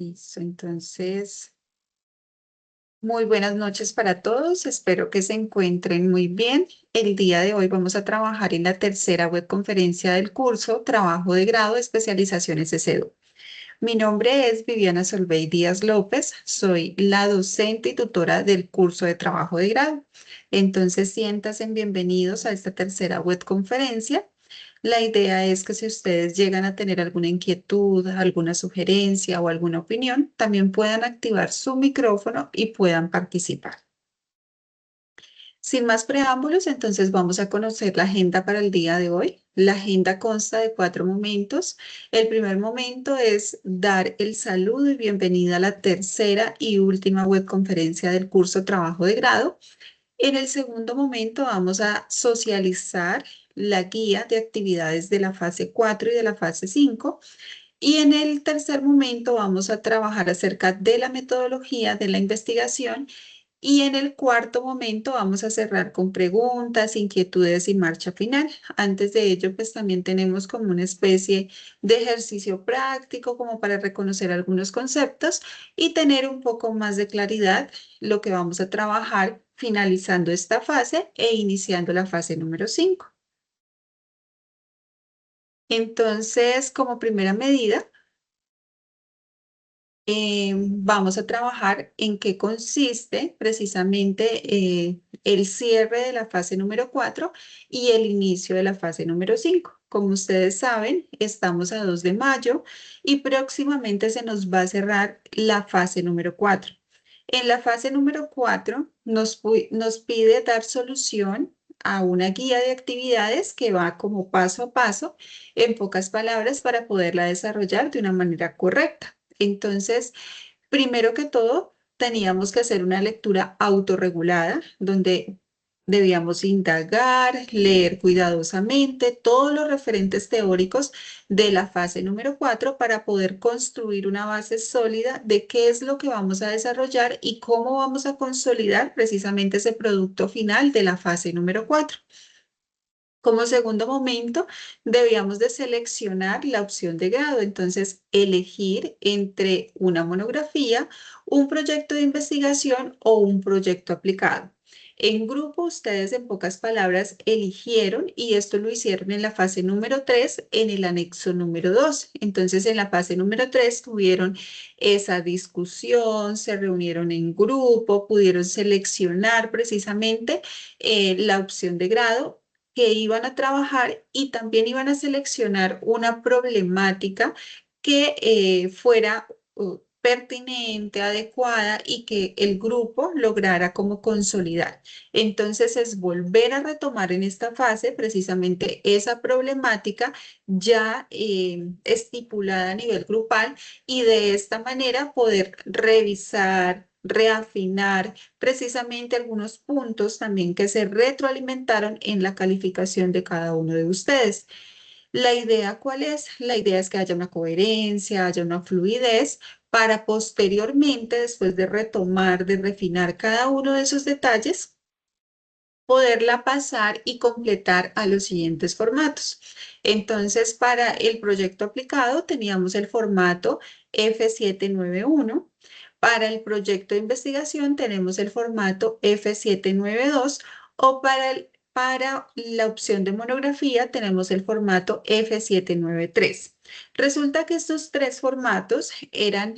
Listo, entonces, muy buenas noches para todos. Espero que se encuentren muy bien. El día de hoy vamos a trabajar en la tercera webconferencia del curso Trabajo de Grado Especializaciones SEDU. Mi nombre es Viviana Solvey Díaz López. Soy la docente y tutora del curso de Trabajo de Grado. Entonces, siéntanse bienvenidos a esta tercera webconferencia. La idea es que si ustedes llegan a tener alguna inquietud, alguna sugerencia o alguna opinión, también puedan activar su micrófono y puedan participar. Sin más preámbulos, entonces vamos a conocer la agenda para el día de hoy. La agenda consta de 4 momentos. El primer momento es dar el saludo y bienvenida a la tercera y última webconferencia del curso Trabajo de Grado. En el segundo momento vamos a socializar la guía de actividades de la fase 4 y de la fase 5. Y en el tercer momento vamos a trabajar acerca de la metodología de la investigación. Y en el cuarto momento vamos a cerrar con preguntas, inquietudes y marcha final. Antes de ello, pues también tenemos como una especie de ejercicio práctico como para reconocer algunos conceptos y tener un poco más de claridad lo que vamos a trabajar finalizando esta fase e iniciando la fase número 5. Entonces, como primera medida, vamos a trabajar en qué consiste precisamente el cierre de la fase número 4 y el inicio de la fase número 5. Como ustedes saben, estamos a 2 de mayo y próximamente se nos va a cerrar la fase número 4. En la fase número 4 nos pide dar solución a una guía de actividades que va como paso a paso, en pocas palabras, para poderla desarrollar de una manera correcta. Entonces, primero que todo, teníamos que hacer una lectura autorregulada, donde debíamos indagar, leer cuidadosamente todos los referentes teóricos de la fase número 4 para poder construir una base sólida de qué es lo que vamos a desarrollar y cómo vamos a consolidar precisamente ese producto final de la fase número 4. Como segundo momento, debíamos de seleccionar la opción de grado, entonces elegir entre una monografía, un proyecto de investigación o un proyecto aplicado. En grupo, ustedes en pocas palabras eligieron y esto lo hicieron en la fase número 3 en el anexo número 2. Entonces, en la fase número 3 tuvieron esa discusión, se reunieron en grupo, pudieron seleccionar precisamente la opción de grado que iban a trabajar y también iban a seleccionar una problemática que fuera pertinente, adecuada y que el grupo lograra como consolidar. Entonces es volver a retomar en esta fase precisamente esa problemática ya estipulada a nivel grupal y de esta manera poder revisar, reafinar precisamente algunos puntos también que se retroalimentaron en la calificación de cada uno de ustedes. ¿La idea cuál es? La idea es que haya una coherencia, haya una fluidez para posteriormente, después de retomar, de refinar cada uno de esos detalles, poderla pasar y completar a los siguientes formatos. Entonces, para el proyecto aplicado teníamos el formato F791. Para el proyecto de investigación tenemos el formato F792 o para la opción de monografía tenemos el formato F793. Resulta que estos tres formatos eran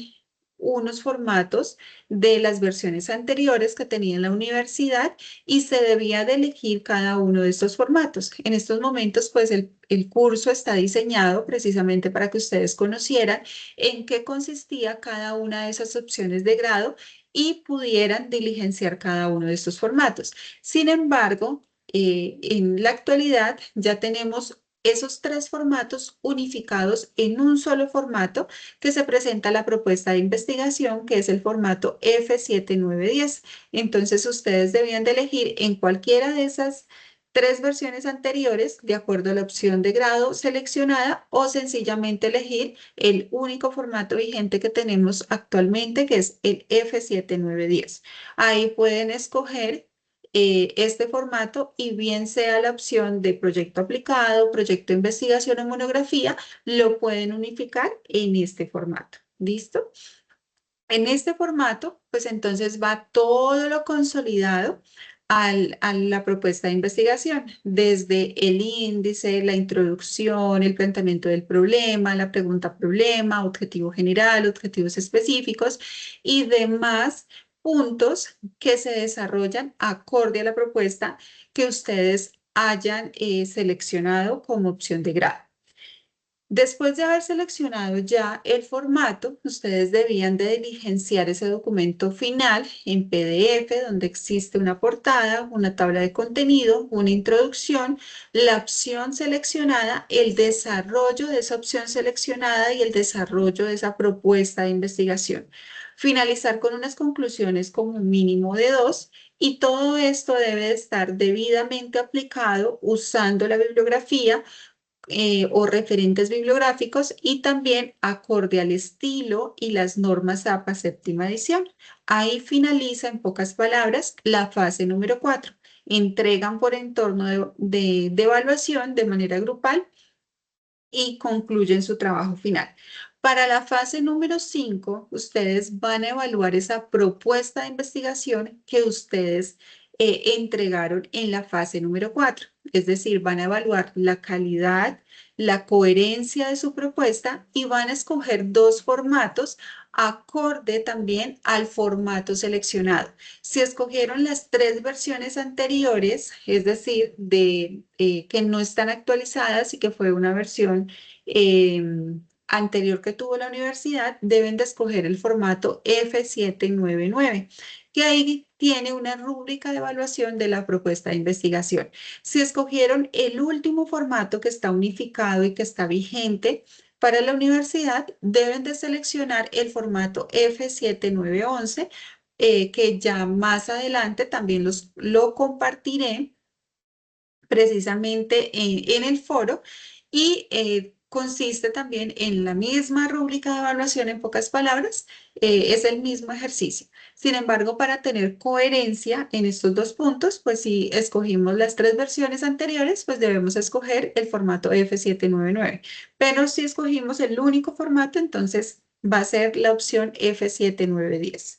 unos formatos de las versiones anteriores que tenía la universidad y se debía de elegir cada uno de estos formatos. En estos momentos, pues el curso está diseñado precisamente para que ustedes conocieran en qué consistía cada una de esas opciones de grado y pudieran diligenciar cada uno de estos formatos. Sin embargo, en la actualidad ya tenemos esos tres formatos unificados en un solo formato que se presenta la propuesta de investigación, que es el formato F7910. Entonces, ustedes debían de elegir en cualquiera de esas tres versiones anteriores, de acuerdo a la opción de grado seleccionada, o sencillamente elegir el único formato vigente que tenemos actualmente, que es el F7910. Ahí pueden escoger este formato y bien sea la opción de proyecto aplicado, proyecto de investigación o monografía, lo pueden unificar en este formato. ¿Listo? En este formato, pues entonces va todo lo consolidado a la propuesta de investigación, desde el índice, la introducción, el planteamiento del problema, la pregunta problema, objetivo general, objetivos específicos y demás puntos que se desarrollan acorde a la propuesta que ustedes hayan seleccionado como opción de grado. Después de haber seleccionado ya el formato, ustedes debían de diligenciar ese documento final en PDF, donde existe una portada, una tabla de contenido, una introducción, la opción seleccionada, el desarrollo de esa opción seleccionada y el desarrollo de esa propuesta de investigación. Finalizar con unas conclusiones como un mínimo de 2 y todo esto debe de estar debidamente aplicado usando la bibliografía o referentes bibliográficos y también acorde al estilo y las normas APA séptima edición. Ahí finaliza, en pocas palabras, la fase número 4. Entregan por entorno de evaluación de manera grupal y concluyen su trabajo final. Para la fase número 5, ustedes van a evaluar esa propuesta de investigación que ustedes entregaron en la fase número 4. Es decir, van a evaluar la calidad, la coherencia de su propuesta y van a escoger dos formatos acorde también al formato seleccionado. Si escogieron las tres versiones anteriores, es decir, que no están actualizadas y que fue una versión eh, anterior que tuvo la universidad, deben de escoger el formato F799, que ahí tiene una rúbrica de evaluación de la propuesta de investigación. Si escogieron el último formato que está unificado y que está vigente, para la universidad deben de seleccionar el formato F7911, que ya más adelante también lo compartiré precisamente en el foro y consiste también en la misma rúbrica de evaluación, en pocas palabras, es el mismo ejercicio. Sin embargo, para tener coherencia en estos dos puntos, pues si escogimos las tres versiones anteriores, pues debemos escoger el formato F799. Pero si escogimos el único formato, entonces va a ser la opción F7910.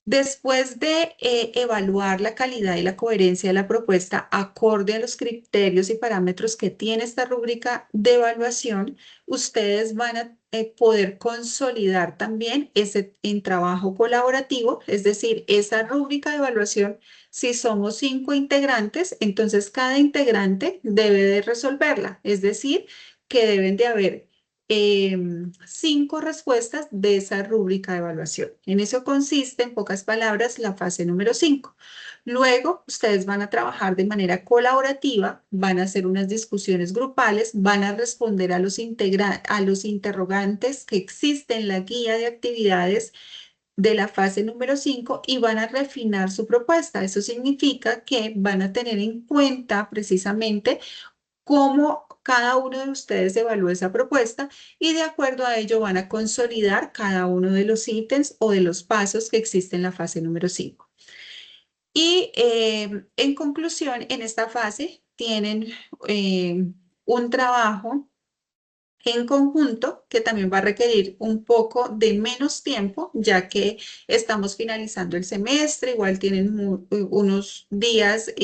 Después de evaluar la calidad y la coherencia de la propuesta acorde a los criterios y parámetros que tiene esta rúbrica de evaluación, ustedes van a poder consolidar también ese en trabajo colaborativo, es decir, esa rúbrica de evaluación, si somos 5 integrantes, entonces cada integrante debe de resolverla, es decir, que deben de haber 5 respuestas de esa rúbrica de evaluación. En eso consiste, en pocas palabras, la fase número 5. Luego, ustedes van a trabajar de manera colaborativa, van a hacer unas discusiones grupales, van a responder a los interrogantes que existen en la guía de actividades de la fase número 5 y van a refinar su propuesta. Eso significa que van a tener en cuenta precisamente cómo cada uno de ustedes evalúa esa propuesta y de acuerdo a ello van a consolidar cada uno de los ítems o de los pasos que existen en la fase número 5. Y en conclusión, en esta fase tienen un trabajo en conjunto que también va a requerir un poco de menos tiempo, ya que estamos finalizando el semestre, igual tienen unos días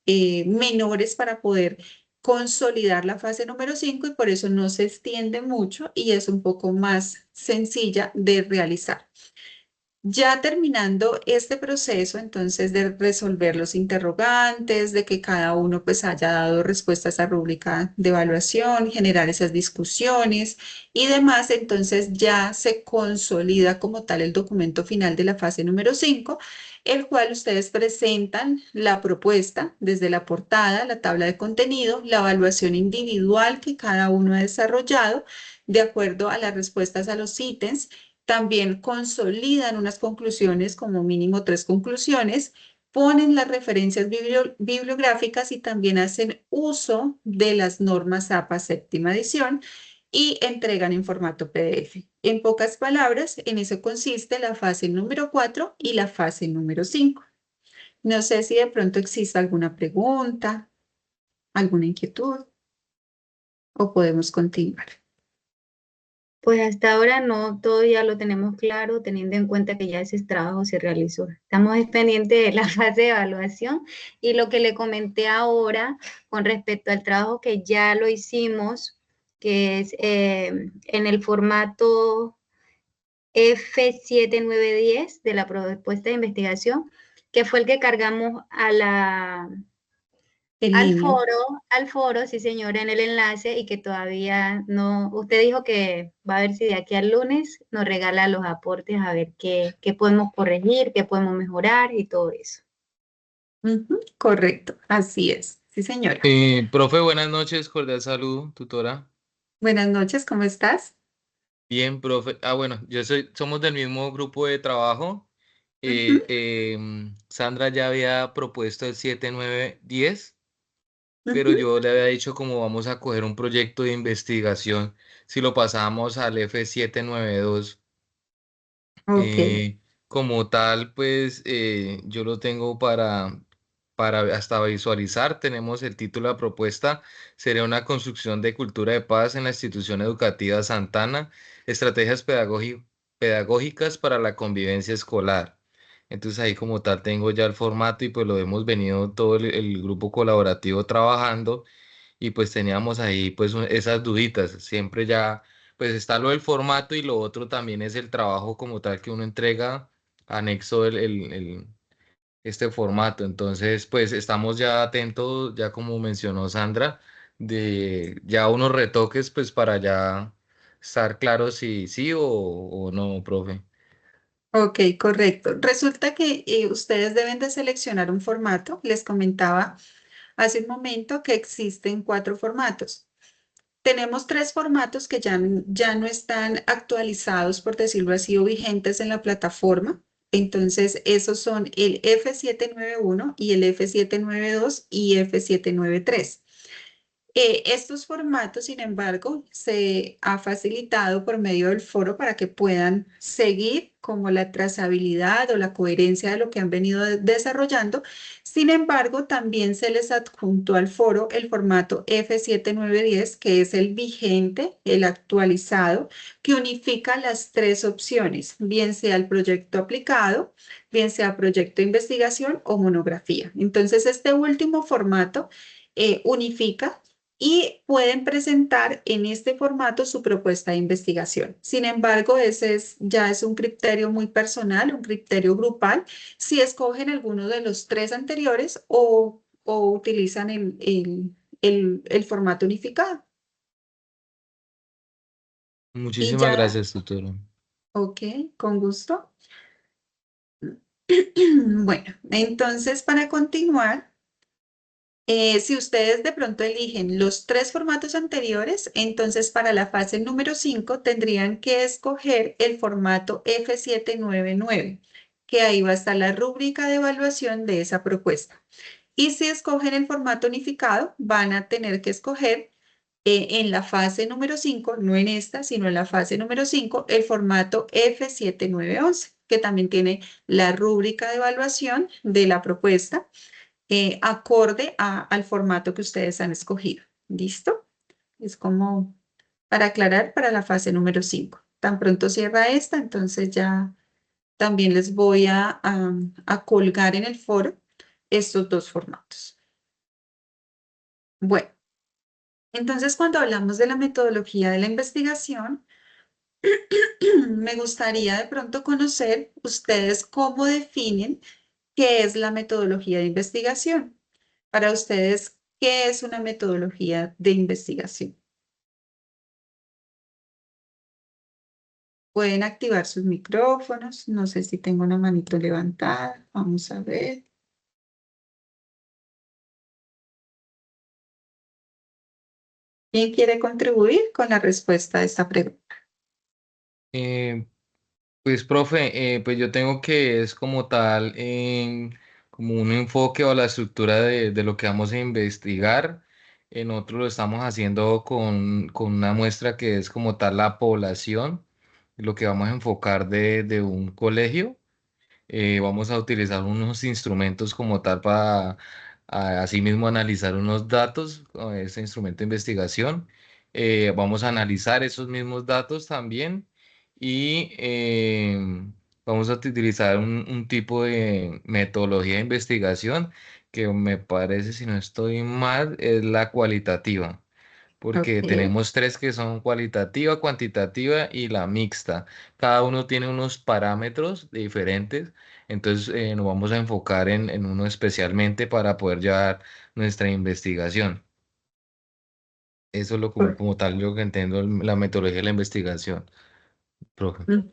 menores para poder consolidar la fase número 5 y por eso no se extiende mucho y es un poco más sencilla de realizar. Ya terminando este proceso, entonces, de resolver los interrogantes, de que cada uno pues haya dado respuesta a esa rúbrica de evaluación, generar esas discusiones y demás, entonces ya se consolida como tal el documento final de la fase número 5, el cual ustedes presentan la propuesta desde la portada, la tabla de contenido, la evaluación individual que cada uno ha desarrollado de acuerdo a las respuestas a los ítems. También consolidan unas conclusiones, como mínimo 3 conclusiones, ponen las referencias bibliográficas y también hacen uso de las normas APA séptima edición y entregan en formato PDF. En pocas palabras, en eso consiste la fase número 4 y la fase número 5. No sé si de pronto existe alguna pregunta, alguna inquietud o podemos continuar. Pues hasta ahora no, todo ya lo tenemos claro, teniendo en cuenta que ya ese trabajo se realizó. Estamos pendientes de la fase de evaluación y lo que le comenté ahora con respecto al trabajo que ya lo hicimos, que es en el formato F7910 de la propuesta de investigación, que fue el que cargamos a En línea. al foro, sí señora, en el enlace y que todavía no, usted dijo que va a ver si de aquí al lunes nos regala los aportes a ver qué podemos corregir, qué podemos mejorar y todo eso. Ujú, correcto, así es. Sí, señora. Profe, buenas noches, cordial saludo, tutora. Buenas noches, ¿cómo estás? Bien, profe. Bueno, somos del mismo grupo de trabajo. Ujú, Sandra ya había propuesto el 7-9-10, pero ujú. yo le había dicho como vamos a coger un proyecto de investigación si lo pasamos al F792. Ok, Como tal, pues yo lo tengo para hasta visualizar. Tenemos el título de la propuesta, sería una construcción de cultura de paz en la institución educativa Santana, estrategias pedagógicas para la convivencia escolar. Entonces ahí como tal tengo ya el formato y pues lo hemos venido todo el grupo colaborativo trabajando y pues teníamos ahí pues esas duditas. Siempre ya pues está lo del formato y lo otro también es el trabajo como tal que uno entrega anexo este formato. Entonces pues estamos ya atentos, ya como mencionó Sandra, de ya unos retoques pues para ya estar claros si sí o no, profe. ok, correcto. Resulta que ustedes deben de seleccionar un formato. Les comentaba hace un momento que existen cuatro formatos. Tenemos tres formatos que ya no están actualizados, por decirlo así, o vigentes en la plataforma. Entonces, esos son el F791 y el F792 y F793. Estos formatos, sin embargo, se ha facilitado por medio del foro para que puedan seguir como la trazabilidad o la coherencia de lo que han venido desarrollando. Sin embargo, también se les adjuntó al foro el formato F7910, que es el vigente, el actualizado, que unifica las tres opciones, bien sea el proyecto aplicado, bien sea proyecto de investigación o monografía. Entonces, este último formato unifica y pueden presentar en este formato su propuesta de investigación. Sin embargo, ya es un criterio muy personal, un criterio grupal, si escogen alguno de los tres anteriores o utilizan el formato unificado. Y Muchísimas ya, gracias, tutor. ok, con gusto. Bueno, entonces para continuar. Si ustedes de pronto eligen los tres formatos anteriores, entonces para la fase número 5 tendrían que escoger el formato F799, que ahí va a estar la rúbrica de evaluación de esa propuesta. Y si escogen el formato unificado, van a tener que escoger en la fase número 5, no en esta, sino en la fase número 5, el formato F7911, que también tiene la rúbrica de evaluación de la propuesta acorde al formato que ustedes han escogido. ¿Listo? Es como para aclarar para la fase número 5. Tan pronto cierra esta, entonces ya también les voy a colgar en el foro estos dos formatos. Bueno, entonces cuando hablamos de la metodología de la investigación, me gustaría de pronto conocer ustedes cómo definen qué es la metodología de investigación. Para ustedes, ¿qué es una metodología de investigación? Pueden activar sus micrófonos. No sé si tengo una manito levantada. Vamos a ver. ¿Quién quiere contribuir con la respuesta a esta pregunta? Eh, Pues, profe, pues yo tengo que es como tal, como un enfoque o la estructura de lo que vamos a investigar. Nosotros lo estamos haciendo con una muestra que es como tal la población, lo que vamos a enfocar de un colegio. Vamos a utilizar unos instrumentos como tal para asimismo analizar unos datos con ese instrumento de investigación vamos a analizar esos mismos datos también y vamos a utilizar un tipo de metodología de investigación que me parece, si no estoy mal, es la cualitativa, porque Ok. tenemos tres que son cualitativa, cuantitativa y la mixta. Cada uno tiene unos parámetros diferentes, entonces nos vamos a enfocar en uno especialmente para poder llevar nuestra investigación. Eso es lo como tal yo que entiendo la metodología de la investigación, profe. Ujú.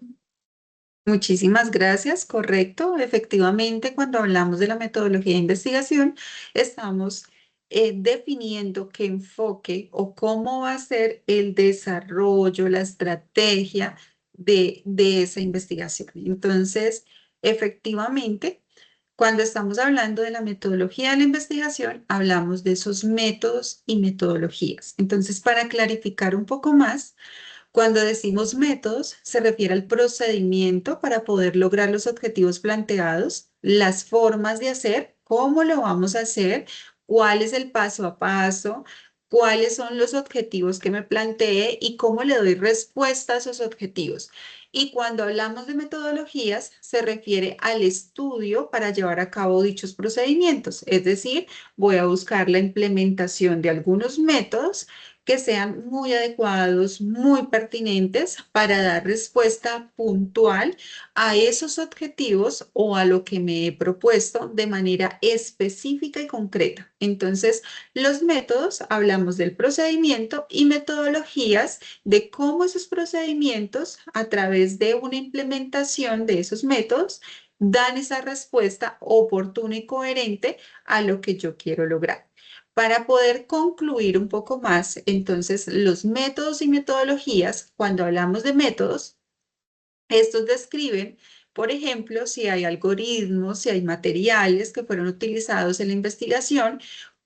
Muchísimas gracias, correcto. Efectivamente, cuando hablamos de la metodología de investigación, estamos definiendo qué enfoque o cómo va a ser el desarrollo, la estrategia de esa investigación. Entonces, efectivamente, cuando estamos hablando de la metodología de la investigación, hablamos de esos métodos y metodologías. Entonces, para clarificar un poco más, cuando decimos métodos, se refiere al procedimiento para poder lograr los objetivos planteados, las formas de hacer, cómo lo vamos a hacer, cuál es el paso a paso, cuáles son los objetivos que me planteé y cómo le doy respuesta a esos objetivos. Y cuando hablamos de metodologías, se refiere al estudio para llevar a cabo dichos procedimientos. Es decir, voy a buscar la implementación de algunos métodos que sean muy adecuados, muy pertinentes para dar respuesta puntual a esos objetivos o a lo que me he propuesto de manera específica y concreta. Entonces, los métodos, hablamos del procedimiento y metodologías de cómo esos procedimientos, a través de una implementación de esos métodos, dan esa respuesta oportuna y coherente a lo que yo quiero lograr. Para poder concluir un poco más, entonces, los métodos y metodologías, cuando hablamos de métodos, estos describen, por ejemplo, si hay algoritmos, si hay materiales que fueron utilizados en la investigación,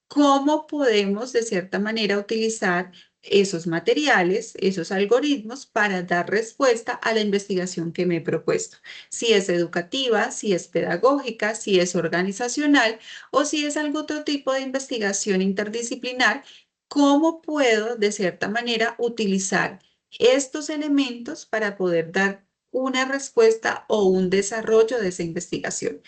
cómo podemos de cierta manera utilizar esos materiales, esos algoritmos para dar respuesta a la investigación que me he propuesto. Si es educativa, si es pedagógica, si es organizacional o si es algún otro tipo de investigación interdisciplinar, cómo puedo de cierta manera utilizar estos elementos para poder dar una respuesta o un desarrollo de esa investigación.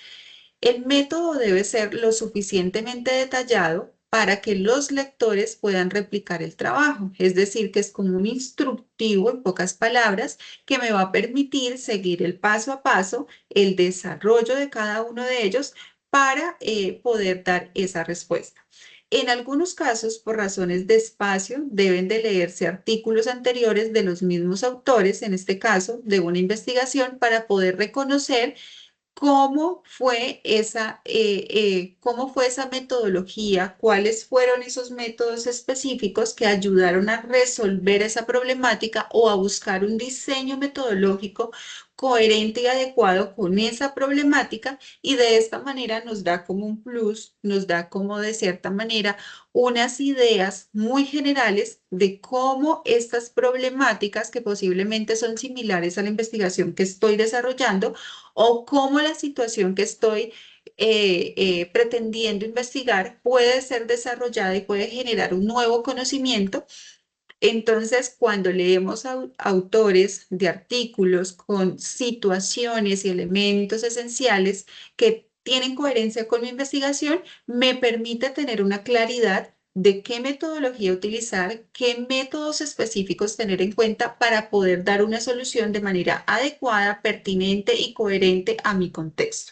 El método debe ser lo suficientemente detallado para que los lectores puedan replicar el trabajo, es decir, que es como un instructivo, en pocas palabras, que me va a permitir seguir el paso a paso, el desarrollo de cada uno de ellos para poder dar esa respuesta. En algunos casos, por razones de espacio, deben de leerse artículos anteriores de los mismos autores, en este caso, de una investigación, para poder reconocer cómo fue esa metodología, cuáles fueron esos métodos específicos que ayudaron a resolver esa problemática o a buscar un diseño metodológico coherente y adecuado con esa problemática y de esta manera nos da como un plus, nos da como de cierta manera unas ideas muy generales de cómo estas problemáticas que posiblemente son similares a la investigación que estoy desarrollando o cómo la situación que estoy pretendiendo investigar puede ser desarrollada y puede generar un nuevo conocimiento. Entonces, cuando leemos autores de artículos con situaciones y elementos esenciales que tienen coherencia con mi investigación, me permite tener una claridad de qué metodología utilizar, qué métodos específicos tener en cuenta para poder dar una solución de manera adecuada, pertinente y coherente a mi contexto.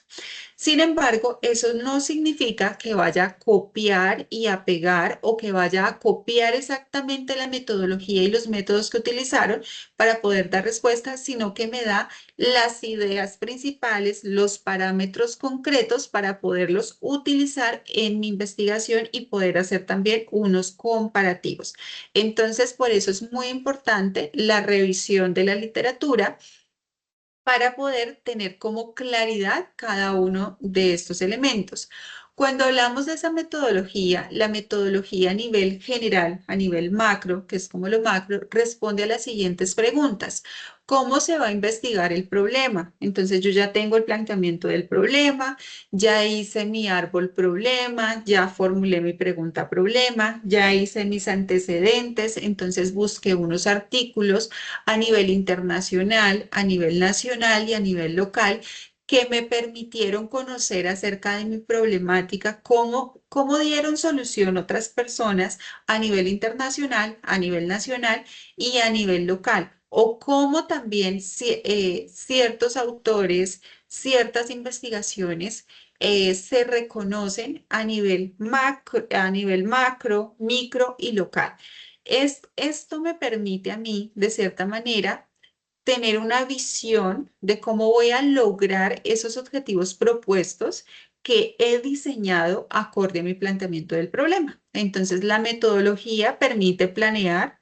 Sin embargo, eso no significa que vaya a copiar y a pegar o que vaya a copiar exactamente la metodología y los métodos que utilizaron para poder dar respuesta, sino que me da las ideas principales, los parámetros concretos para poderlos utilizar en mi investigación y poder hacer también unos comparativos. Entonces, por eso es muy importante la revisión de la literatura para poder tener como claridad cada uno de estos elementos. Cuando hablamos de esa metodología, la metodología a nivel general, a nivel macro, que es como lo macro, responde a las siguientes preguntas. ¿Cómo se va a investigar el problema? Entonces yo ya tengo el planteamiento del problema, ya hice mi árbol problema, ya formulé mi pregunta problema, ya hice mis antecedentes, entonces busqué unos artículos a nivel internacional, a nivel nacional y a nivel local que me permitieron conocer acerca de mi problemática, cómo dieron solución otras personas a nivel internacional, a nivel nacional y a nivel local, o cómo también ciertos autores, ciertas investigaciones se reconocen a nivel macro, micro y local. Esto me permite a mí, de cierta manera, tener una visión de cómo voy a lograr esos objetivos propuestos que he diseñado acorde a mi planteamiento del problema. Entonces, la metodología permite planear,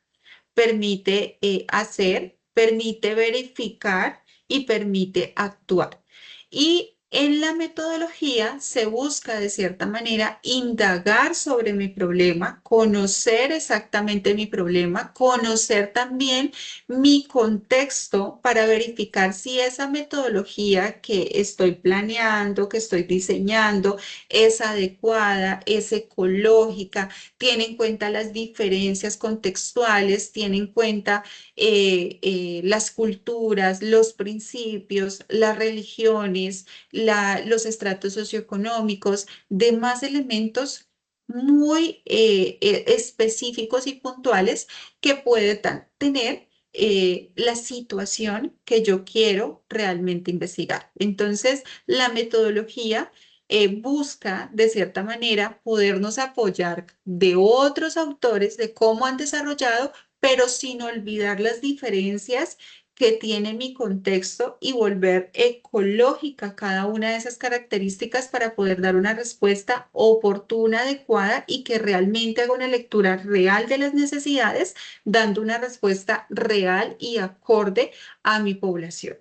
permite hacer, permite verificar y permite actuar. Y en la metodología se busca de cierta manera indagar sobre mi problema, conocer exactamente mi problema, conocer también mi contexto para verificar si esa metodología que estoy planeando, que estoy diseñando, es adecuada, es ecológica, tiene en cuenta las diferencias contextuales, tiene en cuenta las culturas, los principios, las religiones, los estratos socioeconómicos, demás elementos muy específicos y puntuales que puede tener la situación que yo quiero realmente investigar. Entonces, la metodología busca, de cierta manera, podernos apoyar de otros autores, de cómo han desarrollado, pero sin olvidar las diferencias que tiene mi contexto y volver ecológica cada una de esas características para poder dar una respuesta oportuna, adecuada y que realmente haga una lectura real de las necesidades, dando una respuesta real y acorde a mi población.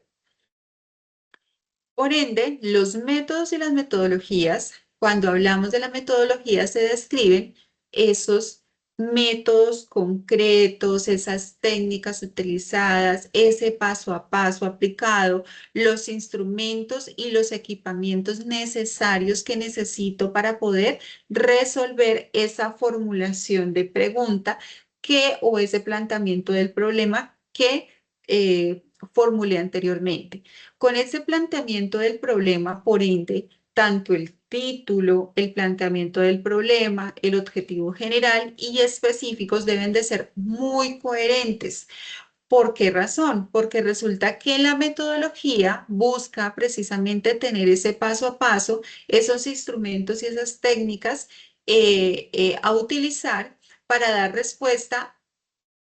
Por ende, los métodos y las metodologías, cuando hablamos de la metodología, se describen esos métodos concretos, esas técnicas utilizadas, ese paso a paso aplicado, los instrumentos y los equipamientos necesarios que necesito para poder resolver esa formulación de pregunta o ese planteamiento del problema que formulé anteriormente. Con ese planteamiento del problema, por ende, tanto el título, el planteamiento del problema, el objetivo general y específicos deben de ser muy coherentes. ¿Por qué razón? Porque resulta que la metodología busca precisamente tener ese paso a paso, esos instrumentos y esas técnicas a utilizar para dar respuesta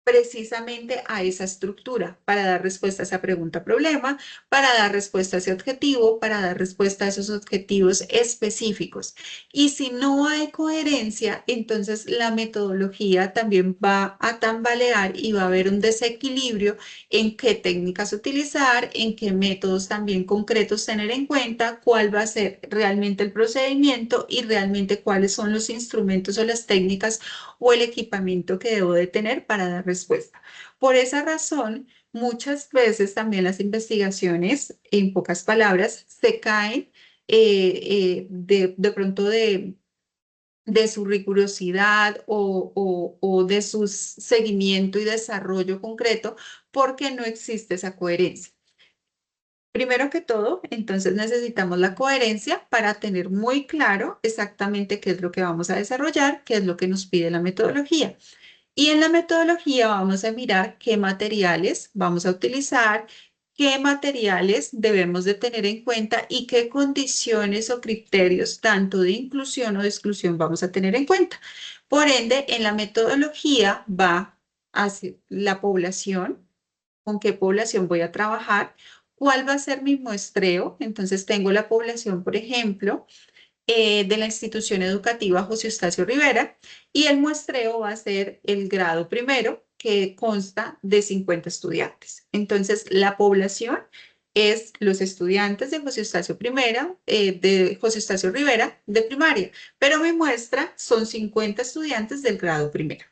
precisamente a esa estructura, para dar respuesta a esa pregunta-problema, para dar respuesta a ese objetivo, para dar respuesta a esos objetivos específicos. Y si no hay coherencia, entonces la metodología también va a tambalear y va a haber un desequilibrio en qué técnicas utilizar, en qué métodos también concretos tener en cuenta, cuál va a ser realmente el procedimiento y realmente cuáles son los instrumentos o las técnicas o el equipamiento que debo de tener para dar respuesta. Por esa razón, muchas veces también las investigaciones, en pocas palabras, se caen de pronto de su rigurosidad o de su seguimiento y desarrollo concreto porque no existe esa coherencia. Primero que todo, entonces necesitamos la coherencia para tener muy claro exactamente qué es lo que vamos a desarrollar, qué es lo que nos pide la metodología. Y en la metodología vamos a mirar qué materiales vamos a utilizar, qué materiales debemos de tener en cuenta y qué condiciones o criterios tanto de inclusión o de exclusión vamos a tener en cuenta. Por ende, en la metodología va hacia la población, con qué población voy a trabajar, cuál va a ser mi muestreo. Entonces tengo la población, por ejemplo, de la institución educativa José Eustacio Rivera y el muestreo va a ser el grado primero que consta de 50 estudiantes. Entonces la población es los estudiantes de José Eustacio de José Eustacio Rivera de primaria, pero mi muestra son 50 estudiantes del grado primero.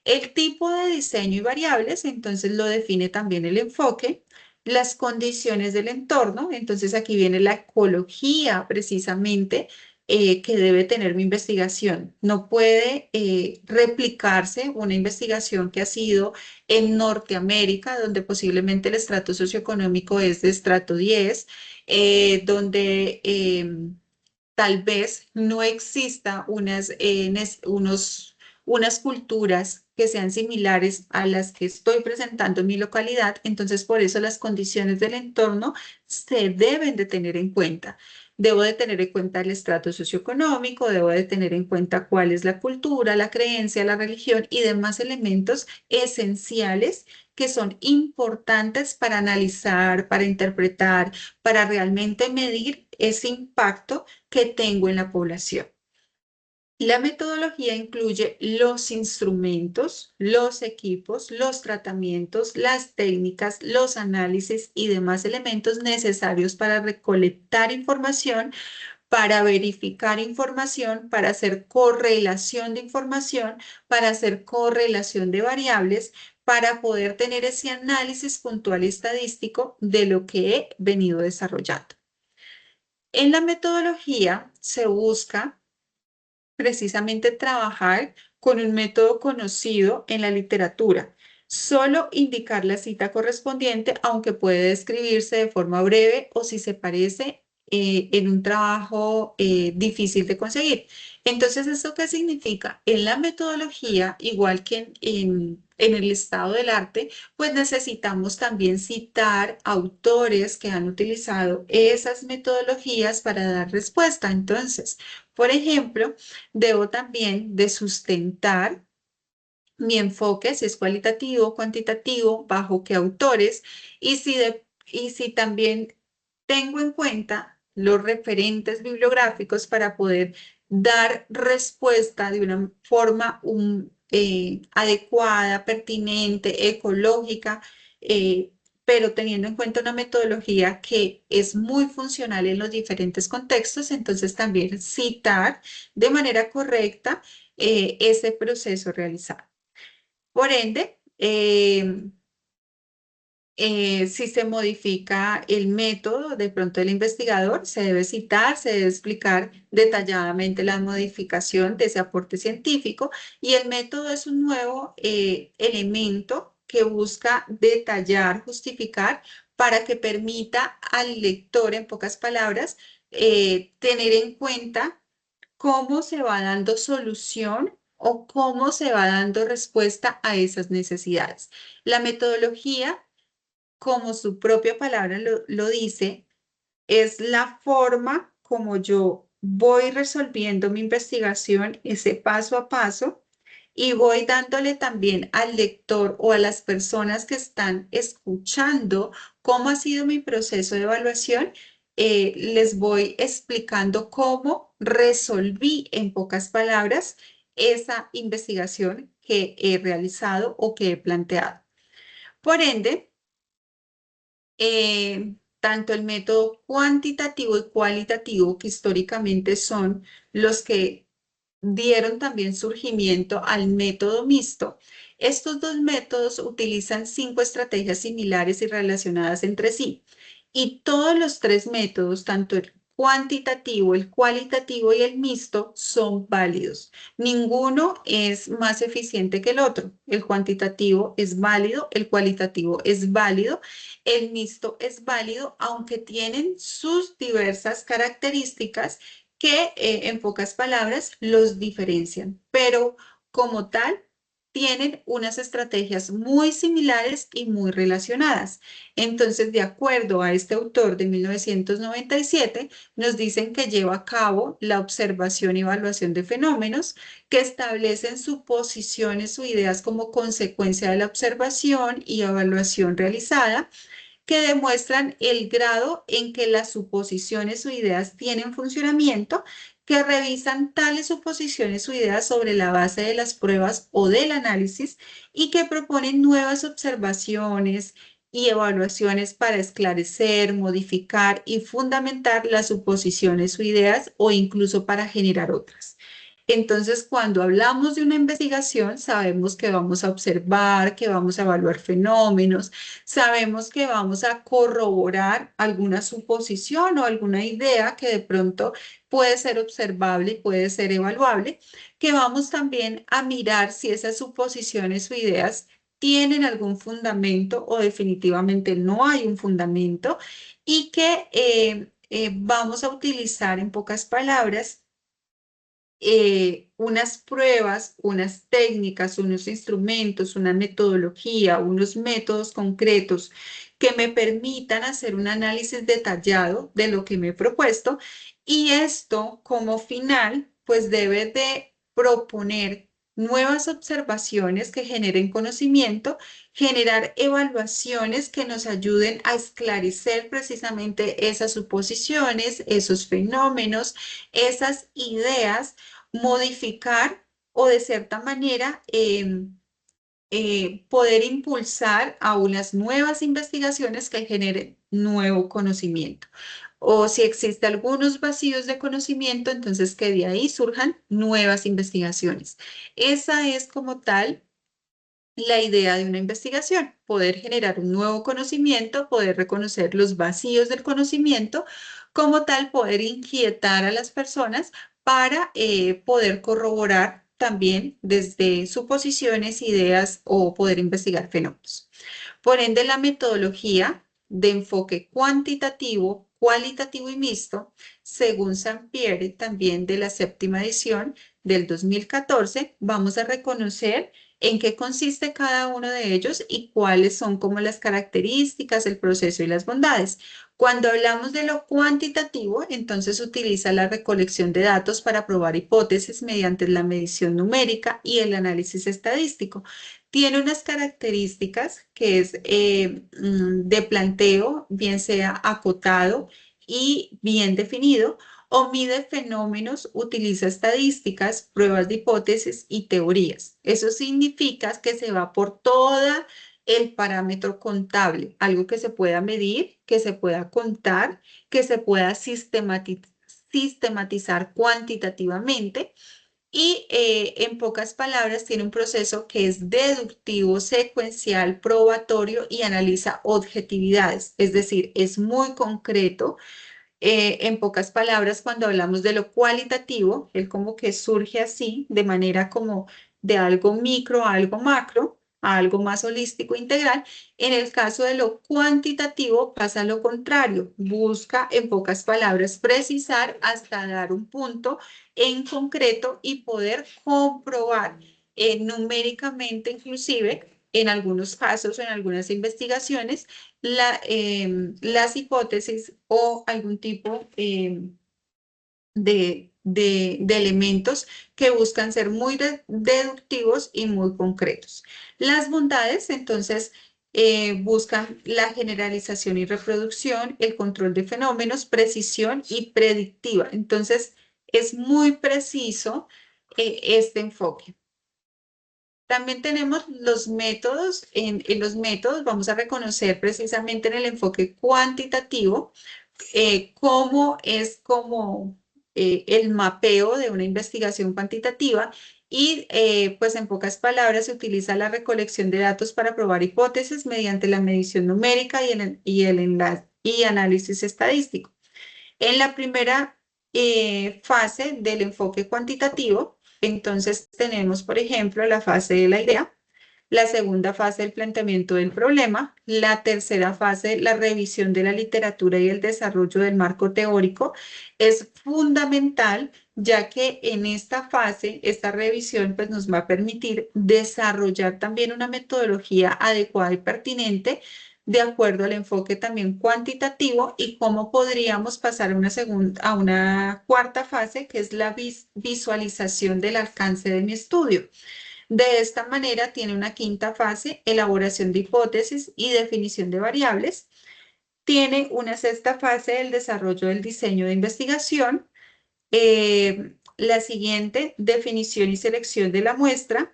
El tipo de diseño y variables, entonces lo define también el enfoque. Las condiciones del entorno, entonces aquí viene la ecología precisamente que debe tener mi investigación. No puede replicarse una investigación que ha sido en Norteamérica, donde posiblemente el estrato socioeconómico es de estrato 10, donde tal vez no exista unas culturas que sean similares a las que estoy presentando en mi localidad, entonces por eso las condiciones del entorno se deben de tener en cuenta. Debo de tener en cuenta el estrato socioeconómico, debo de tener en cuenta cuál es la cultura, la creencia, la religión y demás elementos esenciales que son importantes para analizar, para interpretar, para realmente medir ese impacto que tengo en la población. La metodología incluye los instrumentos, los equipos, los tratamientos, las técnicas, los análisis y demás elementos necesarios para recolectar información, para verificar información, para hacer correlación de información, para hacer correlación de variables, para poder tener ese análisis puntual y estadístico de lo que he venido desarrollando. En la metodología se busca precisamente trabajar con un método conocido en la literatura. Solo indicar la cita correspondiente, aunque puede describirse de forma breve o si se parece en un trabajo difícil de conseguir. Entonces, ¿esto qué significa? En la metodología, igual que en el estado del arte, pues necesitamos también citar autores que han utilizado esas metodologías para dar respuesta. Entonces, por ejemplo, debo también de sustentar mi enfoque, si es cualitativo, cuantitativo, bajo qué autores, y si también tengo en cuenta los referentes bibliográficos para poder dar respuesta de una forma adecuada, pertinente, ecológica, pero teniendo en cuenta una metodología que es muy funcional en los diferentes contextos, entonces también citar de manera correcta ese proceso realizado. Por ende, si se modifica el método de pronto del investigador, se debe citar, se debe explicar detalladamente la modificación de ese aporte científico y el método es un nuevo elemento que busca detallar, justificar para que permita al lector, en pocas palabras, tener en cuenta cómo se va dando solución o cómo se va dando respuesta a esas necesidades. La metodología, como su propia palabra lo dice, es la forma como yo voy resolviendo mi investigación, ese paso a paso, y voy dándole también al lector o a las personas que están escuchando cómo ha sido mi proceso de evaluación, les voy explicando cómo resolví en pocas palabras esa investigación que he realizado o que he planteado. Por ende, tanto el método cuantitativo y cualitativo, que históricamente son los que dieron también surgimiento al método mixto. Estos dos métodos utilizan 5 estrategias similares y relacionadas entre sí. Y todos los 3 métodos, tanto el cuantitativo, el cualitativo y el mixto, son válidos. Ninguno es más eficiente que el otro. El cuantitativo es válido, el cualitativo es válido, el mixto es válido, aunque tienen sus diversas características que en pocas palabras los diferencian, pero como tal tienen unas estrategias muy similares y muy relacionadas. Entonces, de acuerdo a este autor de 1997, nos dicen que lleva a cabo la observación y evaluación de fenómenos que establecen suposiciones o ideas como consecuencia de la observación y evaluación realizada que demuestran el grado en que las suposiciones o ideas tienen funcionamiento, que revisan tales suposiciones o ideas sobre la base de las pruebas o del análisis y que proponen nuevas observaciones y evaluaciones para esclarecer, modificar y fundamentar las suposiciones o ideas o incluso para generar otras. Entonces, cuando hablamos de una investigación, sabemos que vamos a observar, que vamos a evaluar fenómenos, sabemos que vamos a corroborar alguna suposición o alguna idea que de pronto puede ser observable y puede ser evaluable, que vamos también a mirar si esas suposiciones o ideas tienen algún fundamento o definitivamente no hay un fundamento y que vamos a utilizar en pocas palabras unas pruebas, unas técnicas, unos instrumentos, una metodología, unos métodos concretos que me permitan hacer un análisis detallado de lo que me he propuesto y esto como final pues debe de proponer nuevas observaciones que generen conocimiento, generar evaluaciones que nos ayuden a esclarecer precisamente esas suposiciones, esos fenómenos, esas ideas, modificar o de cierta manera poder impulsar a unas nuevas investigaciones que generen nuevo conocimiento. O si existen algunos vacíos de conocimiento, entonces que de ahí surjan nuevas investigaciones. Esa es como tal la idea de una investigación, poder generar un nuevo conocimiento, poder reconocer los vacíos del conocimiento, como tal poder inquietar a las personas para poder corroborar también desde suposiciones, ideas o poder investigar fenómenos. Por ende, la metodología de enfoque cuantitativo, cualitativo y mixto, según Sampieri, también de la séptima edición del 2014, vamos a reconocer en qué consiste cada uno de ellos y cuáles son como las características, el proceso y las bondades. Cuando hablamos de lo cuantitativo, entonces utiliza la recolección de datos para probar hipótesis mediante la medición numérica y el análisis estadístico. Tiene unas características que es de planteo, bien sea acotado y bien definido, o mide fenómenos, utiliza estadísticas, pruebas de hipótesis y teorías. Eso significa que se va por toda el parámetro contable, algo que se pueda medir, que se pueda contar, que se pueda sistematizar cuantitativamente y en pocas palabras tiene un proceso que es deductivo, secuencial, probatorio y analiza objetividades, es decir, es muy concreto. En pocas palabras, cuando hablamos de lo cualitativo, él como que surge así, de manera como de algo micro a algo macro, a algo más holístico, integral. En el caso de lo cuantitativo pasa lo contrario, busca en pocas palabras precisar hasta dar un punto en concreto y poder comprobar numéricamente inclusive en algunos casos o en algunas investigaciones las hipótesis o algún tipo de elementos que buscan ser muy deductivos y muy concretos. Las bondades, entonces, buscan la generalización y reproducción, el control de fenómenos, precisión y predictiva. Entonces, es muy preciso este enfoque. También tenemos los métodos. En los métodos vamos a reconocer precisamente en el enfoque cuantitativo cómo es como el mapeo de una investigación cuantitativa y pues en pocas palabras se utiliza la recolección de datos para probar hipótesis mediante la medición numérica y análisis estadístico. En la primera fase del enfoque cuantitativo, entonces tenemos, por ejemplo, la fase de la idea, la segunda fase del planteamiento del problema, la tercera fase, la revisión de la literatura y el desarrollo del marco teórico, es fundamental ya que en esta fase, esta revisión pues, nos va a permitir desarrollar también una metodología adecuada y pertinente de acuerdo al enfoque también cuantitativo y cómo podríamos pasar a una a una cuarta fase, que es la visualización del alcance de mi estudio. De esta manera tiene una quinta fase, elaboración de hipótesis y definición de variables. Tiene una sexta fase, el desarrollo del diseño de investigación. La siguiente, definición y selección de la muestra.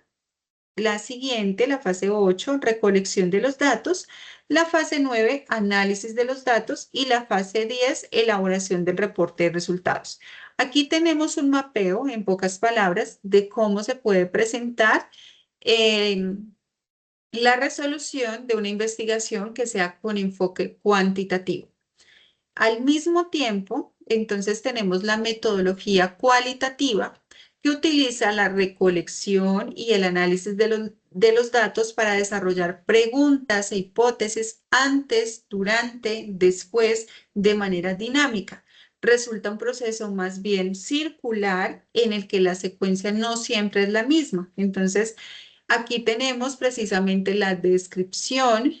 la siguiente, la fase 8, recolección de los datos, la fase 9, análisis de los datos y la fase 10, elaboración del reporte de resultados. Aquí tenemos un mapeo, en pocas palabras, de cómo se puede presentar la resolución de una investigación que sea con enfoque cuantitativo. Al mismo tiempo, entonces tenemos la metodología cualitativa que utiliza la recolección y el análisis de los datos para desarrollar preguntas e hipótesis antes, durante, después, de manera dinámica. Resulta un proceso más bien circular en el que la secuencia no siempre es la misma. Entonces, aquí tenemos precisamente la descripción.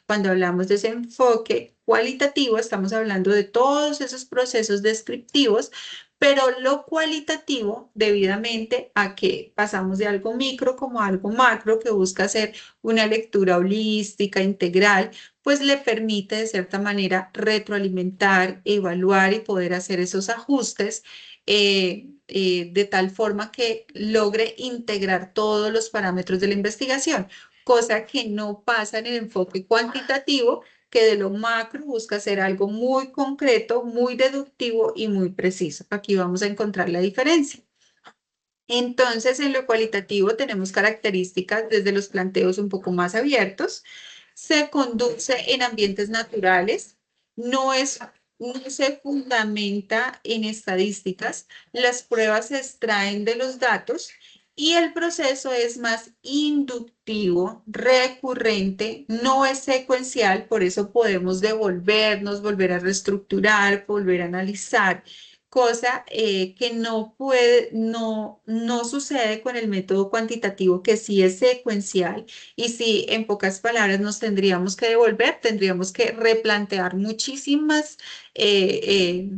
Cuando hablamos de ese enfoque cualitativo, estamos hablando de todos esos procesos descriptivos, pero lo cualitativo, debidamente a que pasamos de algo micro como a algo macro, que busca hacer una lectura holística, integral, pues le permite de cierta manera retroalimentar, evaluar y poder hacer esos ajustes de tal forma que logre integrar todos los parámetros de la investigación, cosa que no pasa en el enfoque cuantitativo, que de lo macro busca hacer algo muy concreto, muy deductivo y muy preciso. Aquí vamos a encontrar la diferencia. Entonces, en lo cualitativo tenemos características desde los planteos un poco más abiertos. Se conduce en ambientes naturales, no se fundamenta en estadísticas, las pruebas se extraen de los datos y el proceso es más inductivo, recurrente, no es secuencial, por eso podemos devolvernos, volver a reestructurar, volver a analizar, cosa que no sucede con el método cuantitativo, que sí es secuencial y sí, en pocas palabras, nos tendríamos que devolver, tendríamos que replantear muchísimas eh, eh,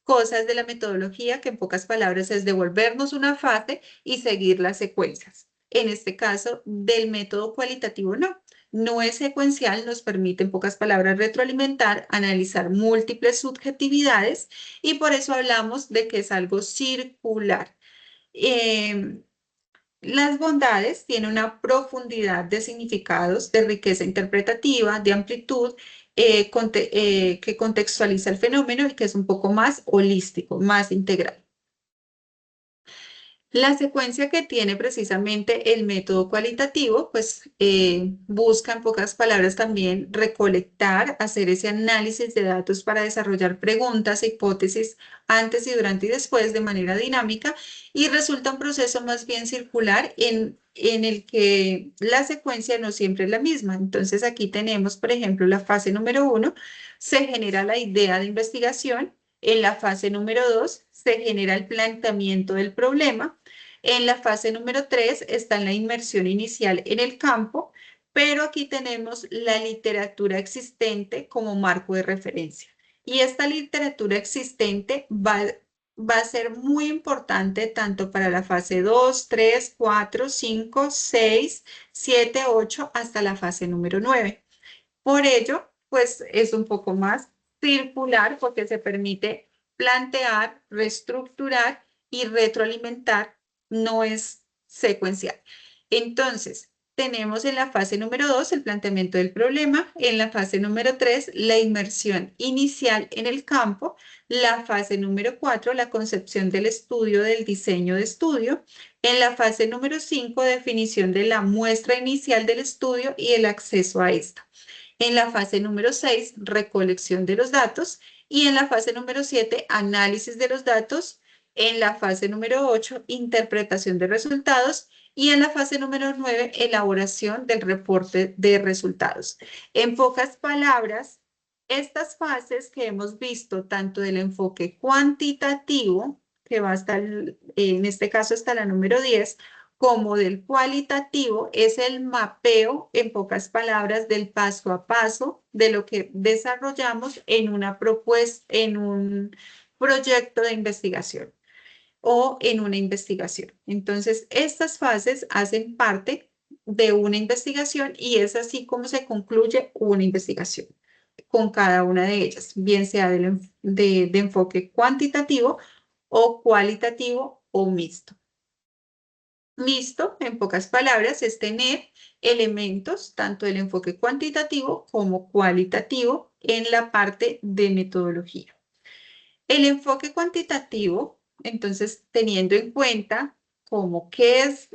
cosas de la metodología, que en pocas palabras es devolvernos una fase y seguir las secuencias. En este caso, del método cualitativo, no es secuencial, nos permite en pocas palabras retroalimentar, analizar múltiples subjetividades y por eso hablamos de que es algo circular. Em, las bondades tienen una profundidad de significados, de riqueza interpretativa, de amplitud, que contextualiza el fenómeno y que es un poco más holístico, más integral. La secuencia que tiene precisamente el método cualitativo, pues busca en pocas palabras también recolectar, hacer ese análisis de datos para desarrollar preguntas e hipótesis antes y durante y después de manera dinámica y resulta un proceso más bien circular en el que la secuencia no siempre es la misma. Entonces aquí tenemos, por ejemplo, la fase número 1, se genera la idea de investigación. En la fase número 2 se genera el planteamiento del problema. En la fase número 3 está la inmersión inicial en el campo, pero aquí tenemos la literatura existente como marco de referencia. Y esta literatura existente va a ser muy importante tanto para la fase 2, 3, 4, 5, 6, 7, 8, hasta la fase número 9. Por ello, pues es un poco más circular porque se permite plantear, reestructurar y retroalimentar, no es secuencial. Entonces, tenemos en la fase número 2 el planteamiento del problema, en la fase número 3 la inmersión inicial en el campo, la fase número 4 la concepción del estudio, del diseño de estudio, en la fase número 5 definición de la muestra inicial del estudio y el acceso a esta. En la fase número 6, recolección de los datos. Y en la fase número 7, análisis de los datos. En la fase número 8, interpretación de resultados. Y en la fase número 9, elaboración del reporte de resultados. En pocas palabras, estas fases que hemos visto, tanto del enfoque cuantitativo, que va hasta, en este caso, hasta la número 10, como del cualitativo, es el mapeo, en pocas palabras, del paso a paso de lo que desarrollamos en una propuesta, en un proyecto de investigación o en una investigación. Entonces, estas fases hacen parte de una investigación y es así como se concluye una investigación con cada una de ellas, bien sea de enfoque cuantitativo o cualitativo o mixto. mixto, en pocas palabras, es tener elementos, tanto del enfoque cuantitativo como cualitativo, en la parte de metodología. El enfoque cuantitativo, entonces, teniendo en cuenta cómo qué es,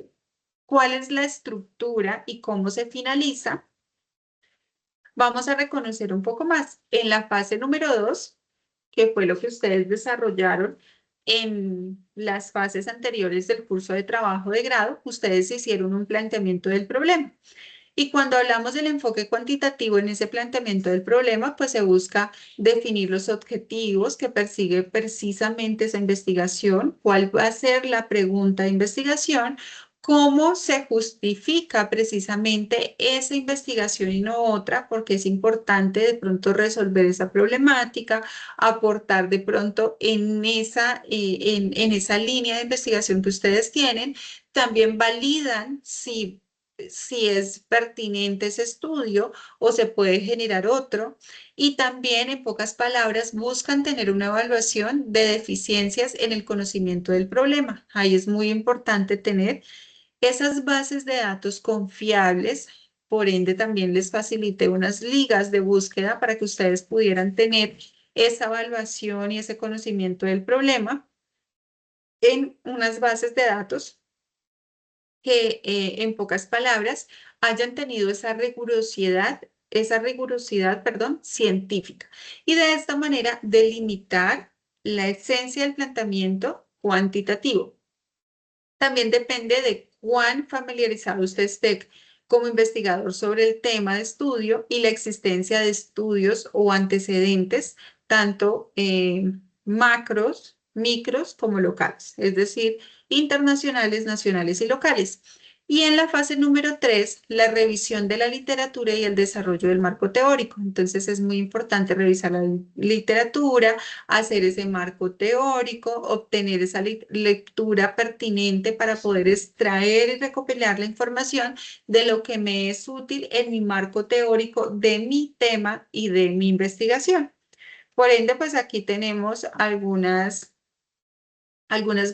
cuál es la estructura y cómo se finaliza, vamos a reconocer un poco más. En la fase número 2, que fue lo que ustedes desarrollaron en las fases anteriores del curso de trabajo de grado, ustedes hicieron un planteamiento del problema. Y cuando hablamos del enfoque cuantitativo en ese planteamiento del problema, pues se busca definir los objetivos que persigue precisamente esa investigación, cuál va a ser la pregunta de investigación, cómo se justifica precisamente esa investigación y no otra, porque es importante de pronto resolver esa problemática, aportar de pronto en esa línea de investigación que ustedes tienen. También validan si es pertinente ese estudio o se puede generar otro. Y también, en pocas palabras, buscan tener una evaluación de deficiencias en el conocimiento del problema. Ahí es muy importante tener esas bases de datos confiables. Por ende, también les facilité unas ligas de búsqueda para que ustedes pudieran tener esa evaluación y ese conocimiento del problema en unas bases de datos que, en pocas palabras, hayan tenido esa rigurosidad, perdón, científica. Y de esta manera delimitar la esencia del planteamiento cuantitativo. También depende de cuán familiarizado usted esté como investigador sobre el tema de estudio y la existencia de estudios o antecedentes, tanto macros, micros como locales, es decir, internacionales, nacionales y locales. Y en la fase número 3, la revisión de la literatura y el desarrollo del marco teórico. Entonces es muy importante revisar la literatura, hacer ese marco teórico, obtener esa lectura pertinente para poder extraer y recopilar la información de lo que me es útil en mi marco teórico de mi tema y de mi investigación. Por ende, pues aquí tenemos algunas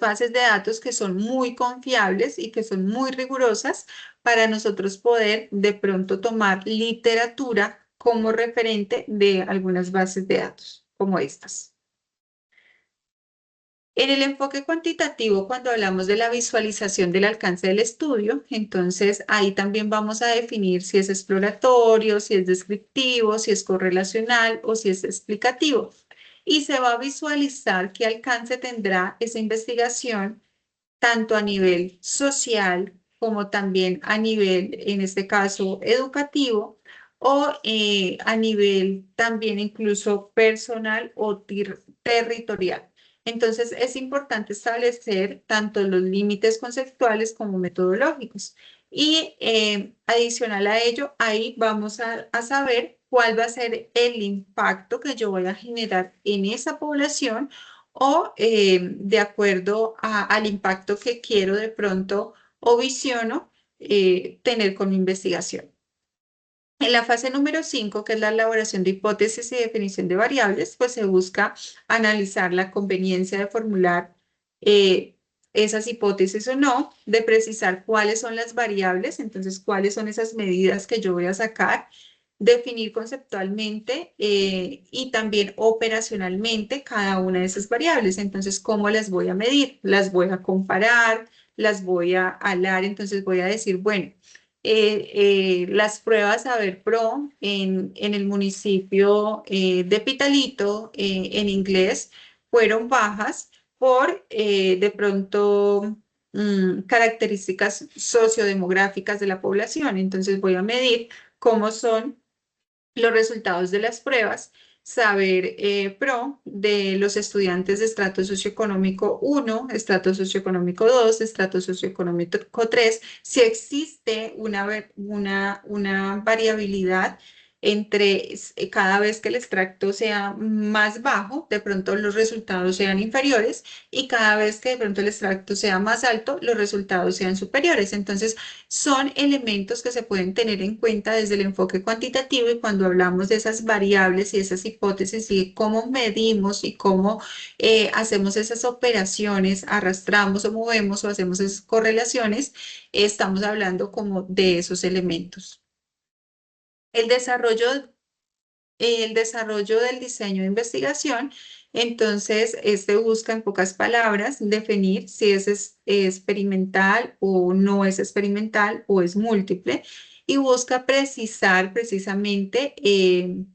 bases de datos que son muy confiables y que son muy rigurosas para nosotros poder de pronto tomar literatura como referente de algunas bases de datos como estas. En el enfoque cuantitativo, cuando hablamos de la visualización del alcance del estudio, entonces ahí también vamos a definir si es exploratorio, si es descriptivo, si es correlacional o si es explicativo. Y se va a visualizar qué alcance tendrá esa investigación, tanto a nivel social como también a nivel, en este caso, educativo, o a nivel también incluso personal o territorial. Entonces, es importante establecer tanto los límites conceptuales como metodológicos. Y adicional a ello, ahí vamos a saber cuál va a ser el impacto que yo voy a generar en esa población o de acuerdo al impacto que quiero de pronto o visiono tener con mi investigación. En la fase número 5, que es la elaboración de hipótesis y definición de variables, pues se busca analizar la conveniencia de formular esas hipótesis o no, de precisar cuáles son las variables, entonces cuáles son esas medidas que yo voy a sacar, definir conceptualmente y también operacionalmente cada una de esas variables. Entonces, ¿cómo las voy a medir? Las voy a comparar, las voy a alar, entonces voy a decir, bueno, las pruebas Saber Pro en el municipio de Pitalito, en inglés, fueron bajas por de pronto características sociodemográficas de la población. Entonces voy a medir cómo son los resultados de las pruebas Saber Pro de los estudiantes de estrato socioeconómico 1, estrato socioeconómico 2, estrato socioeconómico 3, si existe una variabilidad cada vez que el extracto sea más bajo, de pronto los resultados sean inferiores y cada vez que de pronto el extracto sea más alto, los resultados sean superiores. Entonces, son elementos que se pueden tener en cuenta desde el enfoque cuantitativo y cuando hablamos de esas variables y esas hipótesis y cómo medimos y cómo hacemos esas operaciones, arrastramos o movemos o hacemos esas correlaciones, estamos hablando como de esos elementos. El desarrollo del diseño de investigación, entonces, este busca en pocas palabras definir si es experimental o no es experimental o es múltiple y busca precisar precisamente eh,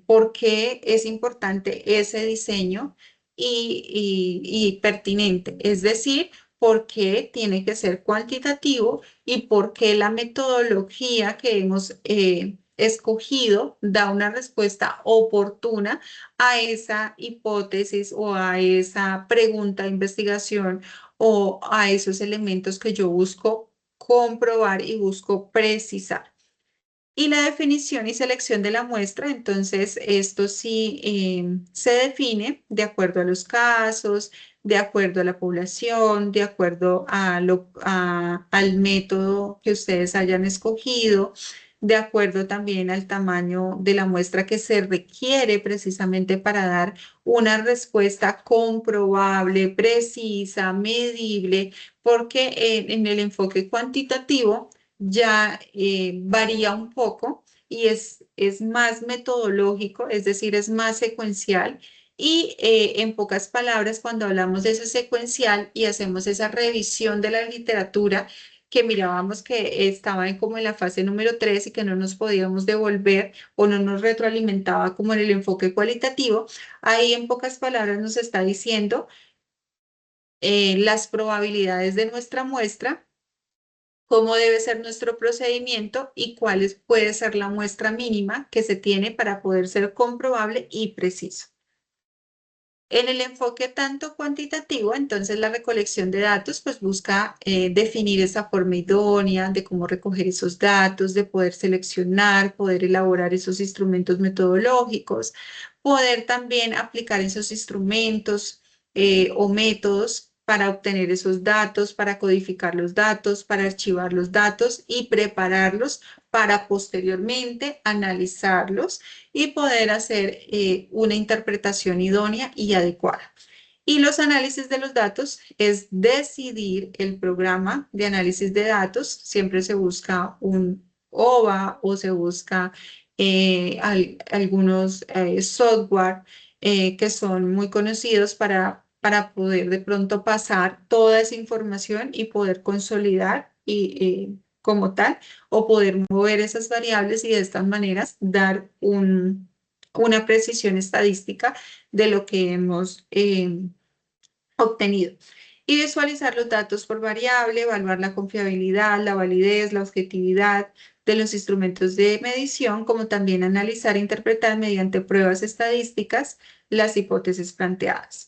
por qué es importante ese diseño y pertinente, es decir, por qué tiene que ser cuantitativo y por qué la metodología que hemos escogido da una respuesta oportuna a esa hipótesis o a esa pregunta de investigación o a esos elementos que yo busco comprobar y busco precisar. Y la definición y selección de la muestra, entonces esto sí se define de acuerdo a los casos, de acuerdo a la población, de acuerdo al método que ustedes hayan escogido, de acuerdo también al tamaño de la muestra que se requiere precisamente para dar una respuesta comprobable, precisa, medible, porque en el enfoque cuantitativo, ya varía un poco y es más metodológico, es decir, es más secuencial. Y en pocas palabras, cuando hablamos de ese secuencial y hacemos esa revisión de la literatura, que mirábamos que estaba como en la fase número 3 y que no nos podíamos devolver o no nos retroalimentaba como en el enfoque cualitativo, ahí en pocas palabras nos está diciendo las probabilidades de nuestra muestra, cómo debe ser nuestro procedimiento y puede ser la muestra mínima que se tiene para poder ser comprobable y preciso. En el enfoque tanto cuantitativo, entonces la recolección de datos pues busca definir esa forma idónea de cómo recoger esos datos, de poder seleccionar, poder elaborar esos instrumentos metodológicos, poder también aplicar esos instrumentos o métodos para obtener esos datos, para codificar los datos, para archivar los datos y prepararlos para posteriormente analizarlos y poder hacer una interpretación idónea y adecuada. Y los análisis de los datos es decidir el programa de análisis de datos. Siempre se busca un OVA o se busca algunos software que son muy conocidos para poder de pronto pasar toda esa información y poder consolidar como tal o poder mover esas variables y de estas maneras dar una precisión estadística de lo que hemos obtenido. Y visualizar los datos por variable, evaluar la confiabilidad, la validez, la objetividad de los instrumentos de medición, como también analizar e interpretar mediante pruebas estadísticas las hipótesis planteadas.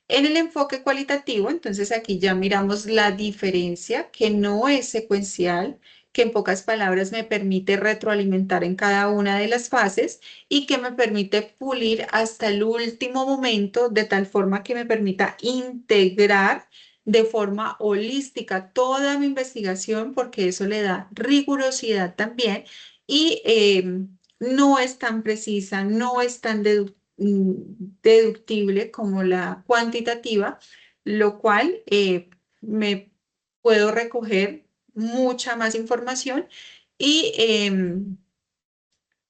En el enfoque cualitativo, entonces aquí ya miramos la diferencia que no es secuencial, que en pocas palabras me permite retroalimentar en cada una de las fases y que me permite pulir hasta el último momento de tal forma que me permita integrar de forma holística toda mi investigación porque eso le da rigurosidad también y no es tan precisa, no es tan deductible como la cuantitativa, lo cual me puedo recoger mucha más información y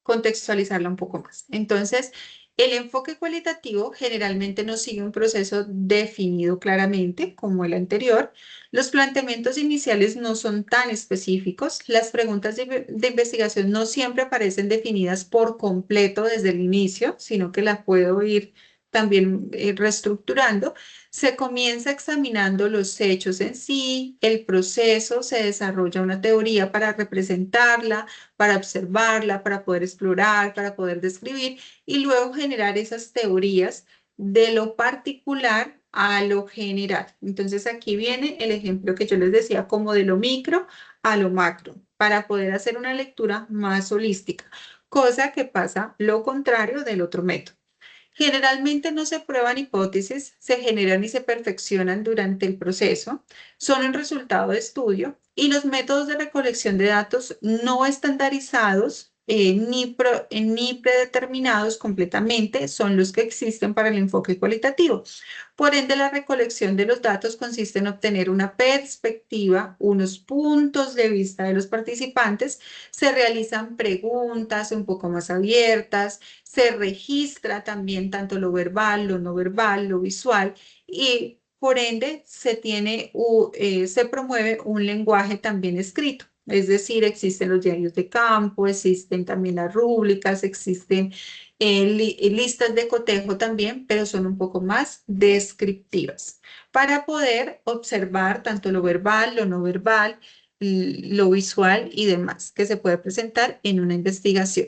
contextualizarla un poco más. Entonces, el enfoque cualitativo generalmente no sigue un proceso definido claramente como el anterior. Los planteamientos iniciales no son tan específicos. Las preguntas de investigación no siempre aparecen definidas por completo desde el inicio, sino que las puedo ir también reestructurando. Se comienza examinando los hechos en sí, el proceso, se desarrolla una teoría para representarla, para observarla, para poder explorar, para poder describir y luego generar esas teorías de lo particular a lo general. Entonces aquí viene el ejemplo que yo les decía como de lo micro a lo macro, para poder hacer una lectura más holística, cosa que pasa lo contrario del otro método. Generalmente no se prueban hipótesis, se generan y se perfeccionan durante el proceso, son un resultado de estudio y los métodos de recolección de datos no estandarizados ni predeterminados completamente son los que existen para el enfoque cualitativo. Por ende, la recolección de los datos consiste en obtener una perspectiva, unos puntos de vista de los participantes, se realizan preguntas un poco más abiertas, se registra también tanto lo verbal, lo no verbal, lo visual y por ende se promueve un lenguaje también escrito. Es decir, existen los diarios de campo, existen también las rúbricas, existen listas de cotejo también, pero son un poco más descriptivas para poder observar tanto lo verbal, lo no verbal, lo visual y demás que se puede presentar en una investigación.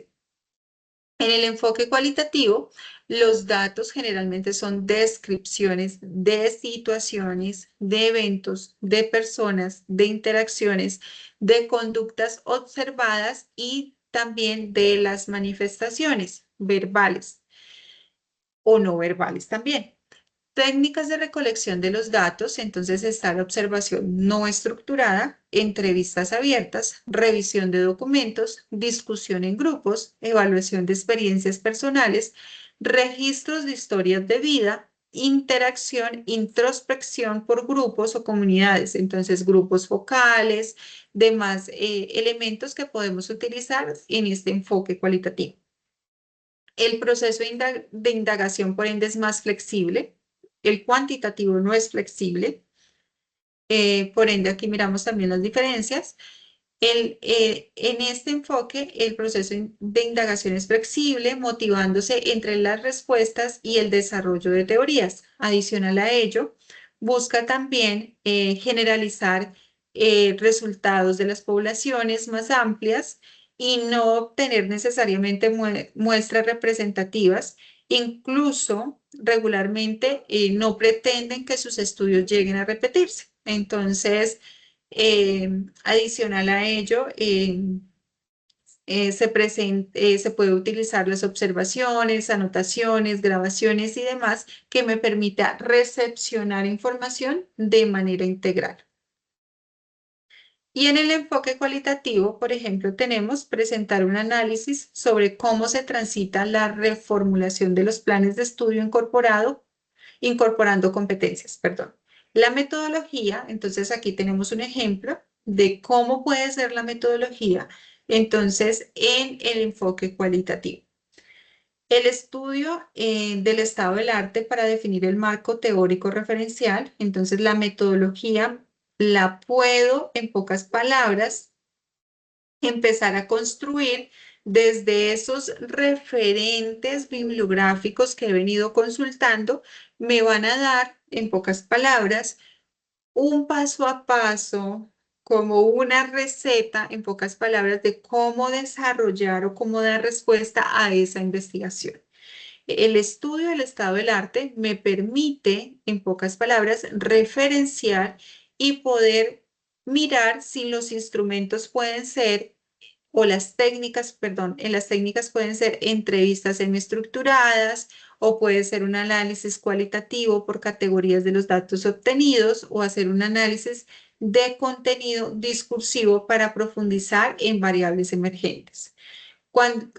En el enfoque cualitativo, los datos generalmente son descripciones de situaciones, de eventos, de personas, de interacciones, de conductas observadas y también de las manifestaciones verbales o no verbales también. Técnicas de recolección de los datos, entonces está la observación no estructurada, entrevistas abiertas, revisión de documentos, discusión en grupos, evaluación de experiencias personales, registros de historias de vida, interacción, introspección por grupos o comunidades, entonces grupos focales, demás elementos que podemos utilizar en este enfoque cualitativo. El proceso de indagación, por ende, es más flexible. El cuantitativo no es flexible. Por ende, aquí miramos también las diferencias. En este enfoque, el proceso de indagación es flexible, motivándose entre las respuestas y el desarrollo de teorías. Adicional a ello, busca también generalizar resultados de las poblaciones más amplias y no obtener necesariamente muestras representativas. Incluso regularmente no pretenden que sus estudios lleguen a repetirse. Entonces, adicional a ello, se puede utilizar las observaciones, anotaciones, grabaciones y demás que me permita recepcionar información de manera integral. Y en el enfoque cualitativo, por ejemplo, tenemos presentar un análisis sobre cómo se transita la reformulación de los planes de estudio incorporando competencias, perdón. La metodología, entonces aquí tenemos un ejemplo de cómo puede ser la metodología, entonces, en el enfoque cualitativo. El estudio del estado del arte para definir el marco teórico referencial, entonces la metodología la puedo, en pocas palabras, empezar a construir desde esos referentes bibliográficos que he venido consultando, me van a dar, en pocas palabras, un paso a paso, como una receta, en pocas palabras, de cómo desarrollar o cómo dar respuesta a esa investigación. El estudio del estado del arte me permite, en pocas palabras, referenciar y poder mirar si los instrumentos pueden ser o las técnicas, perdón, en las técnicas pueden ser entrevistas semiestructuradas o puede ser un análisis cualitativo por categorías de los datos obtenidos o hacer un análisis de contenido discursivo para profundizar en variables emergentes.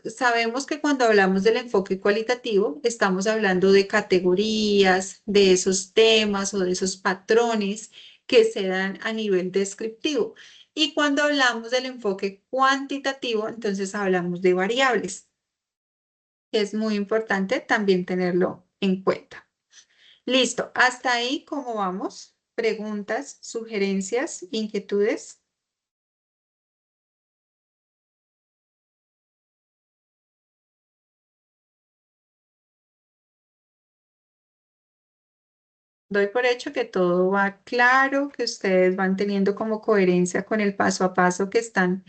Sabemos que cuando hablamos del enfoque cualitativo, estamos hablando de categorías, de esos temas o de esos patrones que se dan a nivel descriptivo. Y cuando hablamos del enfoque cuantitativo, entonces hablamos de variables. Es muy importante también tenerlo en cuenta. Listo, hasta ahí, ¿cómo vamos? ¿Preguntas, sugerencias, inquietudes? Doy por hecho que todo va claro, que ustedes van teniendo como coherencia con el paso a paso que están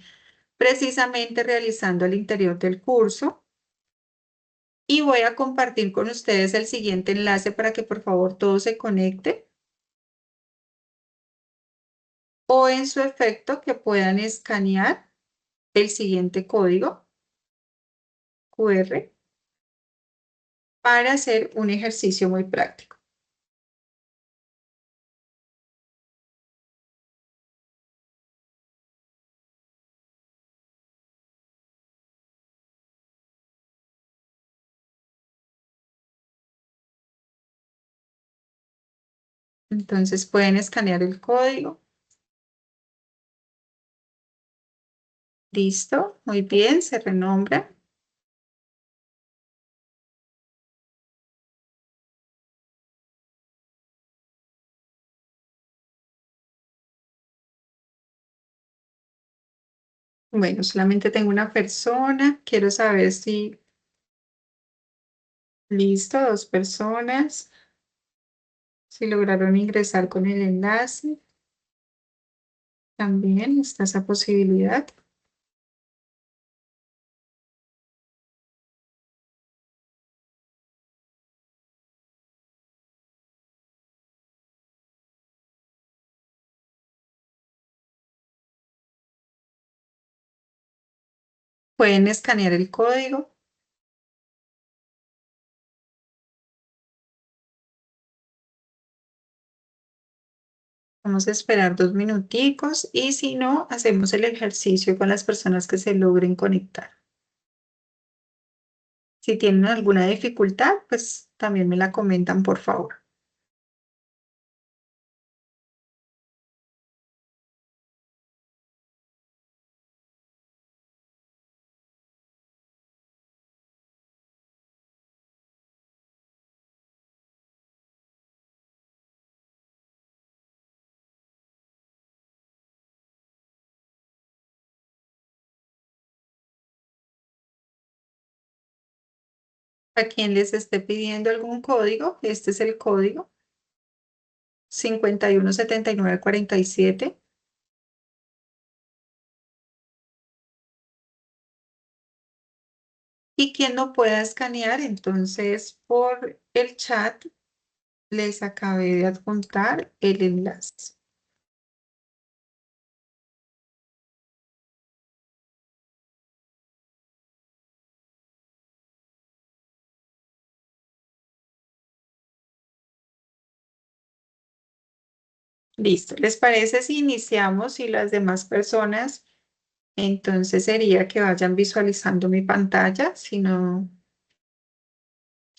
precisamente realizando al interior del curso. Y voy a compartir con ustedes el siguiente enlace para que por favor todos se conecten. O en su efecto que puedan escanear el siguiente código QR para hacer un ejercicio muy práctico. Entonces pueden escanear el código. Listo, muy bien, se renombra. Bueno, solamente tengo una persona. Quiero saber si... Listo, dos personas. Si lograron ingresar con el enlace. También está esa posibilidad. Pueden escanear el código. Vamos a esperar 2 minuticos y si no, hacemos el ejercicio con las personas que se logren conectar. Si tienen alguna dificultad, pues también me la comentan, por favor. A quien les esté pidiendo algún código, este es el código 517947. Y quien no pueda escanear, entonces por el chat les acabé de adjuntar el enlace. Listo. ¿Les parece si iniciamos y las demás personas, entonces sería que vayan visualizando mi pantalla si no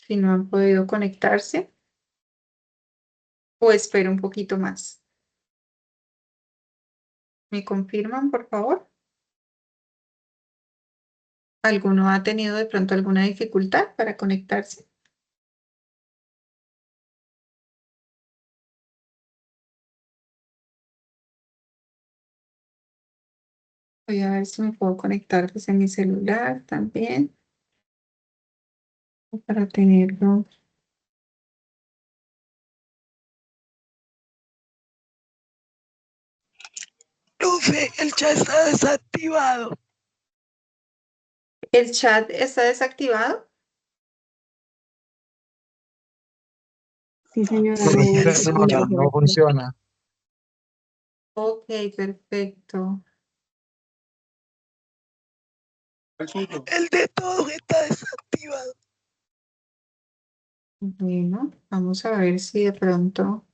han podido conectarse? O espero un poquito más. ¿Me confirman, por favor? ¿Alguno ha tenido de pronto alguna dificultad para conectarse? Voy a ver si me puedo conectar desde mi celular también para tenerlo. Profe, el chat está desactivado. ¿El chat está desactivado? Sí, señora. Profesora, no funciona. Ok, perfecto. El de todos está desactivado. Bueno, vamos a ver si de pronto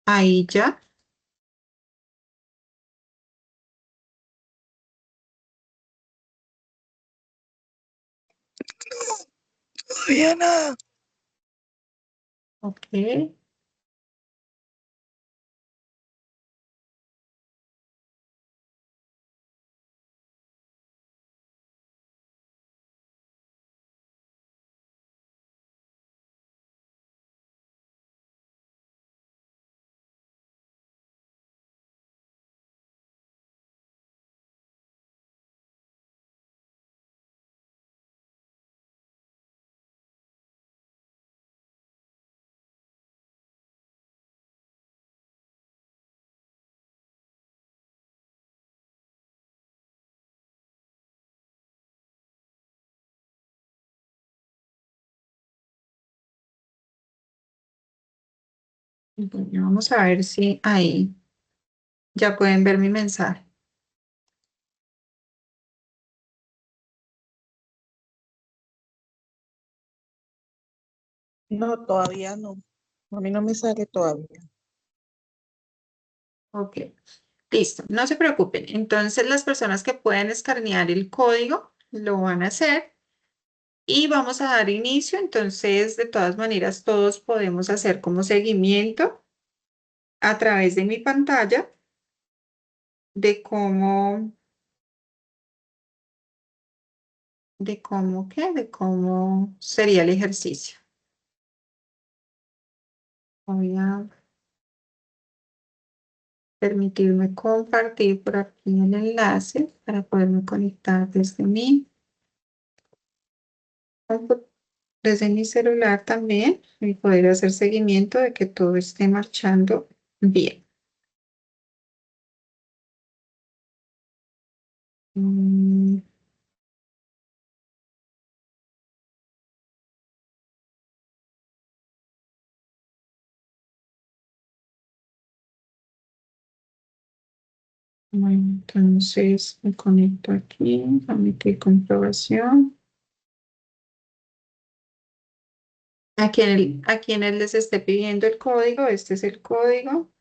ahí ya. Todavía nada. Ok. Bueno, vamos a ver si ahí ya pueden ver mi mensaje. No, todavía no. A mí no me sale todavía. Ok, listo, no se preocupen. Entonces las personas que pueden escanear el código lo van a hacer y vamos a dar inicio. Entonces, de todas maneras, todos podemos hacer como seguimiento a través de mi pantalla de cómo sería el ejercicio. Voy a permitirme compartir por aquí el enlace para poderme conectar desde mi celular también y poder hacer seguimiento de que todo esté marchando bien. Mm, Bueno, entonces me conecto aquí, permitir comprobación. A quienes les esté pidiendo el código, este es el código.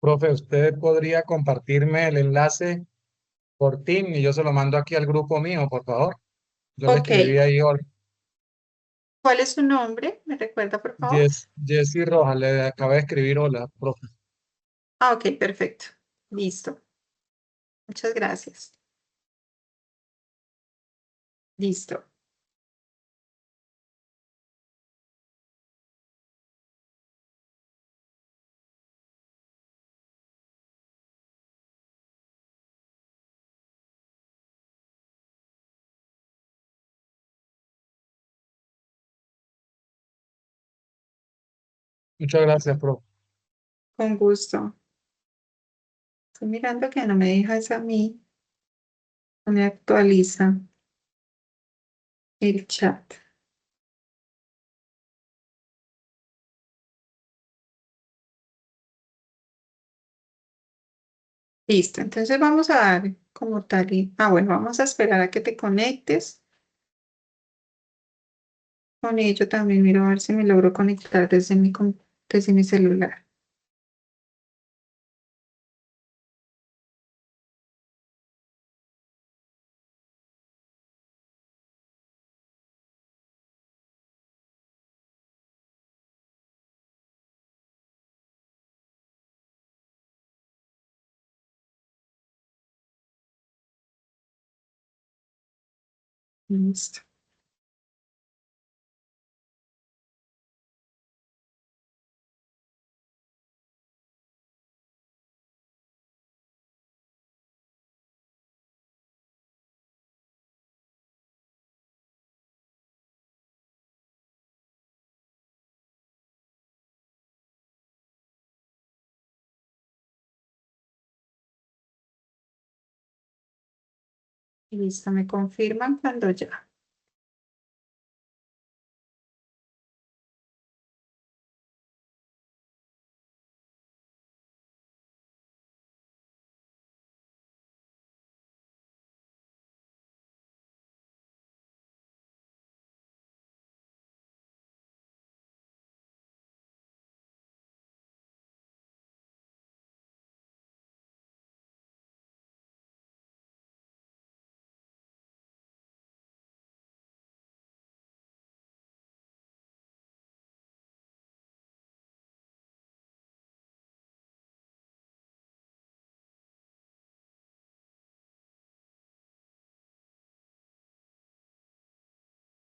Profe, ¿usted podría compartirme el enlace por Team y yo se lo mando aquí al grupo mío, por favor? Yo le Ok, escribí ahí, hola, ¿cuál es su nombre? ¿Me recuerda, por favor? Jessy Rojas, le acabé de escribir hola, profe. Ah, ok, perfecto. Listo. Muchas gracias. Listo. Muchas gracias, profe. Con gusto. Estoy mirando que no me dejas a mí. No me actualiza el chat. Listo. Entonces vamos a dar como tal. Bueno, vamos a esperar a que te conectes. Con ello también miro a ver si me logro conectar desde mi celular. Listo. Listo. Me confirman cuando ya.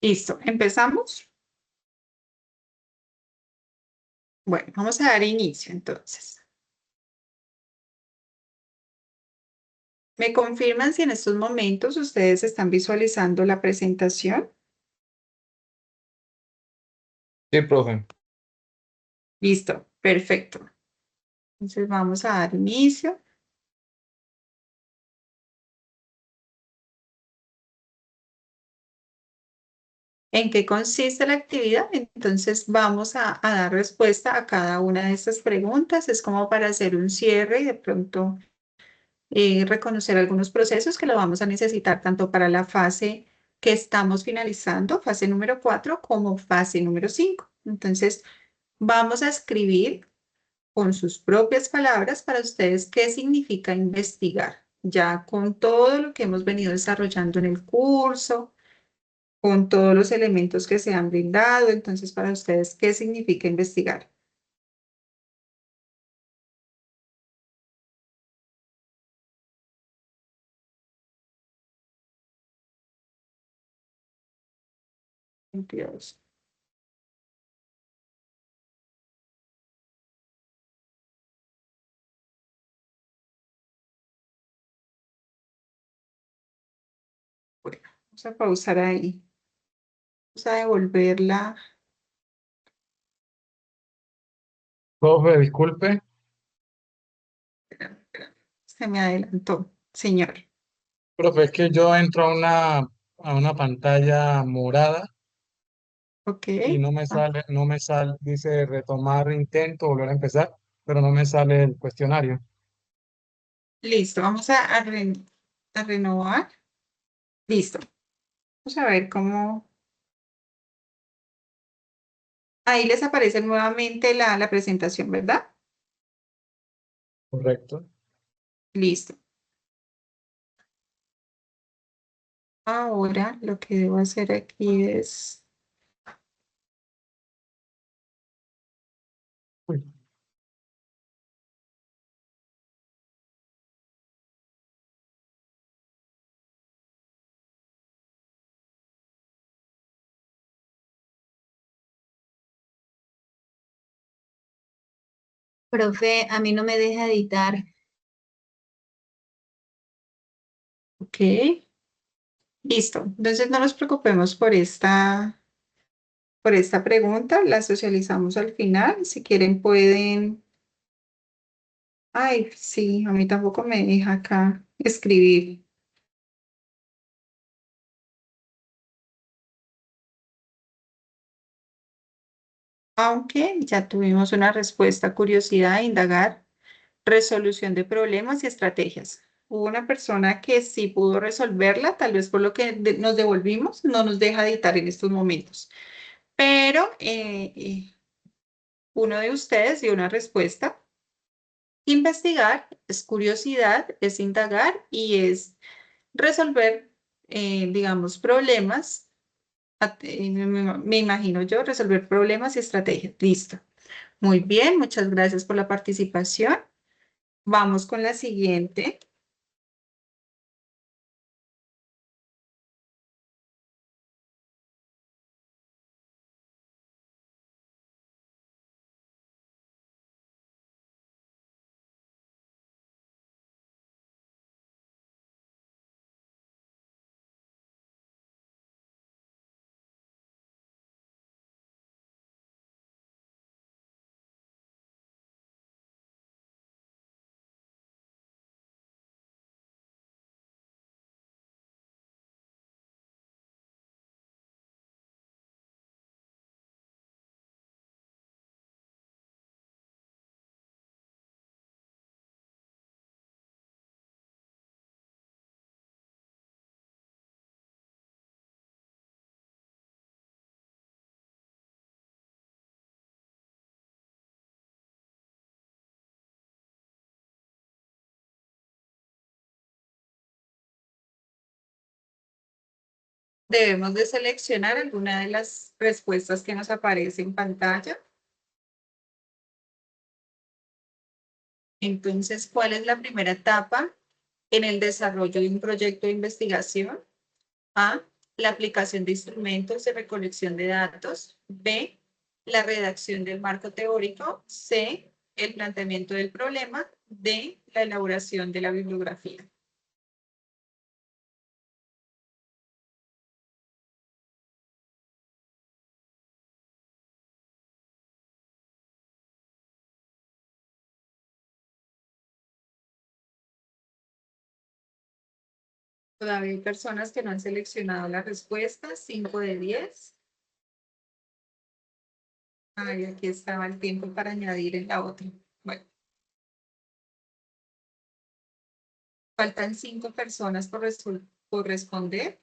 Listo. ¿Empezamos? Bueno, vamos a dar inicio entonces. ¿Me confirman si en estos momentos ustedes están visualizando la presentación? Sí, profe. Listo, perfecto. Entonces vamos a dar inicio. ¿En qué consiste la actividad? Entonces vamos a dar respuesta a cada una de estas preguntas. Es como para hacer un cierre y de pronto reconocer algunos procesos que lo vamos a necesitar tanto para la fase que estamos finalizando, fase número 4, como fase número 5. Entonces vamos a escribir con sus propias palabras para ustedes qué significa investigar, ya con todo lo que hemos venido desarrollando en el curso, con todos los elementos que se han brindado. Entonces, para ustedes, ¿qué significa investigar? Dios. Bueno, vamos a pausar ahí. Vamos a devolverla. Profe, disculpe. Se me adelantó, señor. Profe, es que yo entro a una pantalla morada Ok. y Ah, no me sale, dice retomar intento, volver a empezar, pero no me sale el cuestionario. listo, vamos a renovar. Listo. Vamos a ver cómo. Ahí les aparece nuevamente la presentación, ¿verdad? Correcto. Listo. Ahora lo que debo hacer aquí es. Uy, Profe, a mí no me deja editar. Ok. Listo. Entonces no nos preocupemos por esta pregunta. La socializamos al final. Si quieren pueden. Ay, sí, a mí tampoco me deja acá escribir. Aunque ya tuvimos una respuesta, curiosidad, indagar, resolución de problemas y estrategias. Hubo una persona que sí pudo resolverla, tal vez por lo que nos devolvimos, no nos deja editar en estos momentos. Pero uno de ustedes dio una respuesta. Investigar es curiosidad, es indagar y es resolver, digamos, problemas. Me imagino yo, resolver problemas y estrategias. Listo. Muy bien, muchas gracias por la participación. Vamos con la siguiente. Debemos de seleccionar alguna de las respuestas que nos aparece en pantalla. Entonces, ¿cuál es la primera etapa en el desarrollo de un proyecto de investigación? A, la aplicación de instrumentos de recolección de datos. B, la redacción del marco teórico. C, el planteamiento del problema. D, la elaboración de la bibliografía. Todavía hay personas que no han seleccionado la respuesta. 5 de 10. Ay, aquí estaba el tiempo para añadir en la otra. Bueno, faltan 5 personas por responder.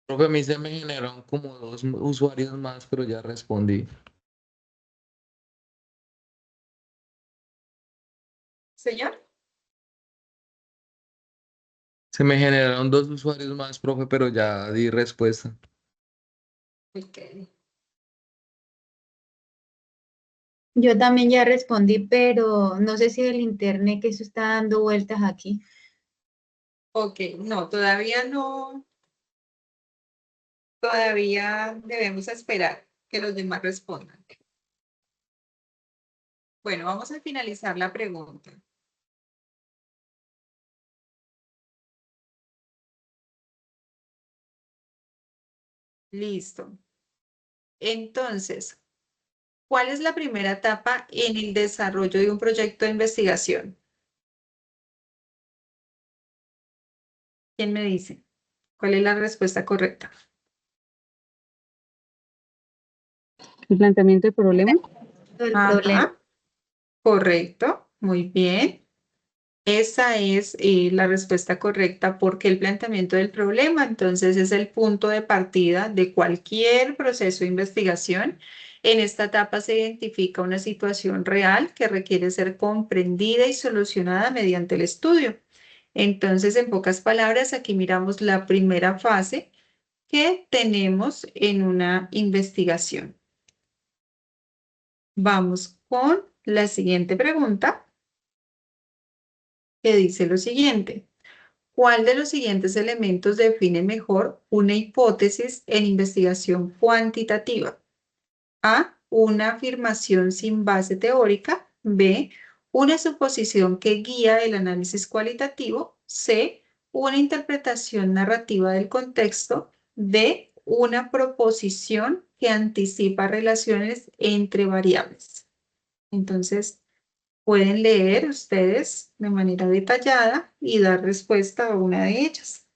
Profe, a mí se me generaron como 2 usuarios más, pero ya respondí. Señor. Se me generaron 2 usuarios más, profe, pero ya di respuesta. Ok. Yo también ya respondí, pero no sé si el internet que eso está dando vueltas aquí. Ok, no, todavía no. Todavía debemos esperar que los demás respondan. Bueno, vamos a finalizar la pregunta. Listo. Entonces, ¿cuál es la primera etapa en el desarrollo de un proyecto de investigación? ¿Quién me dice? ¿Cuál es la respuesta correcta? El planteamiento del problema. El Ajá, problema. correcto, muy bien. Esa es la respuesta correcta porque el planteamiento del problema, entonces, es el punto de partida de cualquier proceso de investigación. En esta etapa se identifica una situación real que requiere ser comprendida y solucionada mediante el estudio. Entonces, en pocas palabras, aquí miramos la primera fase que tenemos en una investigación. Vamos con la siguiente pregunta, que dice lo siguiente. ¿Cuál de los siguientes elementos define mejor una hipótesis en investigación cuantitativa? A, una afirmación sin base teórica. B, una suposición que guía el análisis cualitativo. C, una interpretación narrativa del contexto. D, una proposición que anticipa relaciones entre variables. Entonces, pueden leer ustedes de manera detallada y dar respuesta a una de ellas.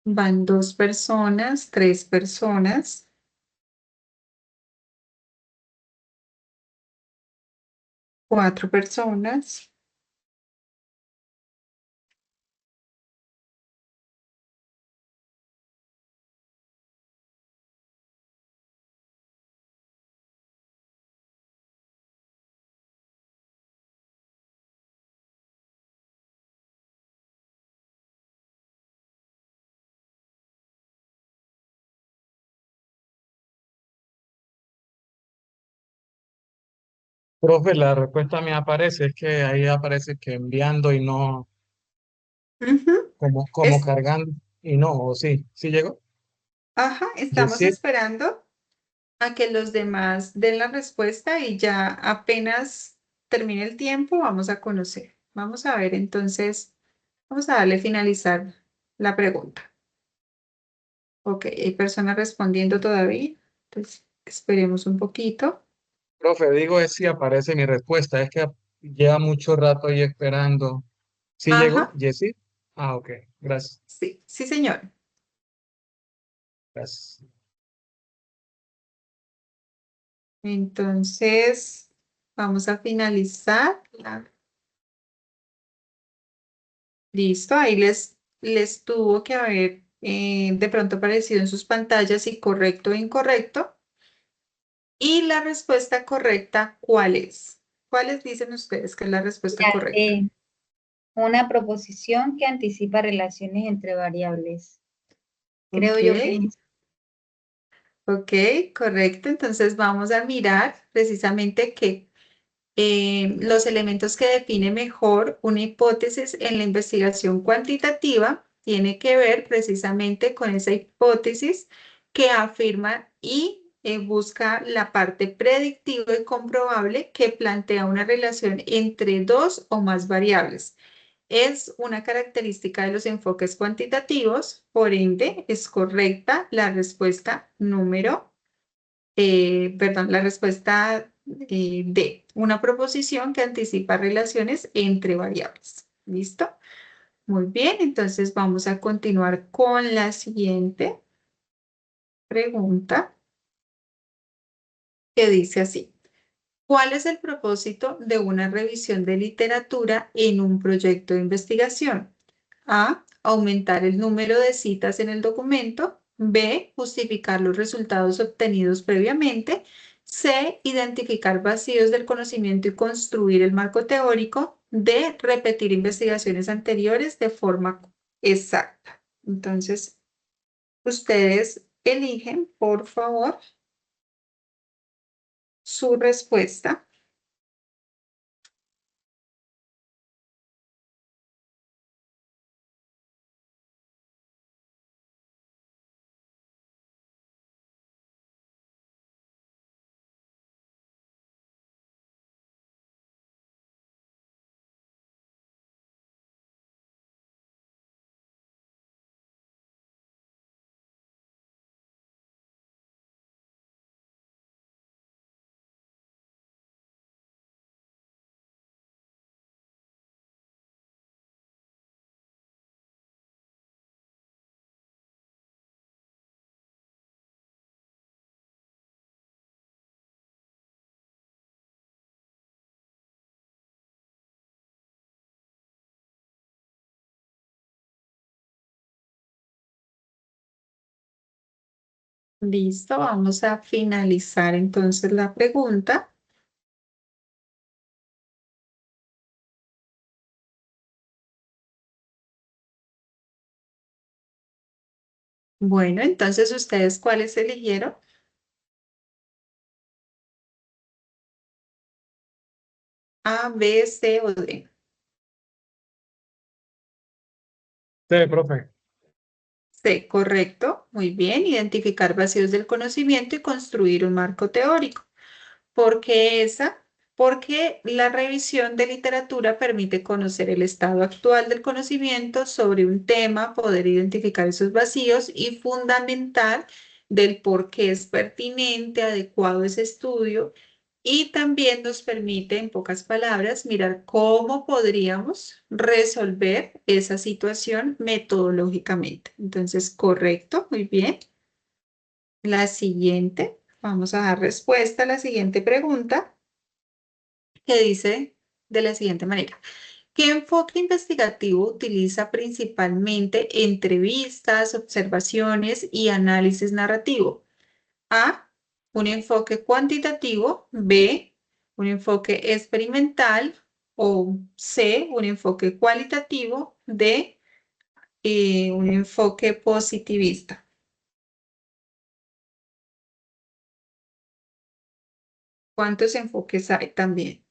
Van 2 personas, 3 personas. 4 personas. Profe, la respuesta me aparece, es que ahí aparece que enviando y no, Ujú. como Es, cargando y no, o sí, sí llegó. ajá, estamos Yesid, esperando a que los demás den la respuesta y ya apenas termine el tiempo vamos a conocer. Vamos a ver entonces, vamos a darle finalizar la pregunta. Ok, hay personas respondiendo todavía, entonces esperemos un poquito. profe, digo es si aparece mi respuesta, es que lleva mucho rato ahí esperando. ¿Sí llegó, Ajá, Yesid? Ah, ok, gracias, sí, sí, señor. gracias. Entonces, vamos a finalizar. Listo, ahí les tuvo que haber de pronto aparecido en sus pantallas si correcto o incorrecto. Y la respuesta correcta, ¿cuál es? ¿Cuáles dicen ustedes que es la respuesta Ya, correcta? una proposición que anticipa relaciones entre variables. Creo Ok, yo que es. ok, correcto. Entonces vamos a mirar precisamente que los elementos que definen mejor una hipótesis en la investigación cuantitativa tiene que ver precisamente con esa hipótesis que afirma y busca la parte predictiva y comprobable que plantea una relación entre dos o más variables. Es una característica de los enfoques cuantitativos, por ende, es correcta la respuesta la respuesta D, una proposición que anticipa relaciones entre variables. ¿Listo? Muy bien, entonces vamos a continuar con la siguiente pregunta que dice así. ¿Cuál es el propósito de una revisión de literatura en un proyecto de investigación? A, aumentar el número de citas en el documento. B, justificar los resultados obtenidos previamente. C, identificar vacíos del conocimiento y construir el marco teórico. D, repetir investigaciones anteriores de forma exacta. Entonces, ustedes eligen, por favor, su respuesta. Listo, vamos a finalizar entonces la pregunta. Bueno, entonces ustedes, ¿cuáles eligieron? A, B, C o D. Sí, profe. C, correcto. Muy bien. Identificar vacíos del conocimiento y construir un marco teórico. ¿Por qué esa? Porque la revisión de literatura permite conocer el estado actual del conocimiento sobre un tema, poder identificar esos vacíos y fundamentar del por qué es pertinente, adecuado ese estudio. Y también nos permite, en pocas palabras, mirar cómo podríamos resolver esa situación metodológicamente. Entonces, correcto, muy bien. La siguiente, vamos a dar respuesta a la siguiente pregunta que dice de la siguiente manera. ¿Qué enfoque investigativo utiliza principalmente entrevistas, observaciones y análisis narrativo? A, un enfoque cuantitativo. B, un enfoque experimental. O C, un enfoque cualitativo. D, un enfoque positivista. ¿Cuántos enfoques hay también?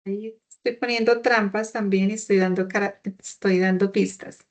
Ahí estoy poniendo trampas también y estoy dando pistas.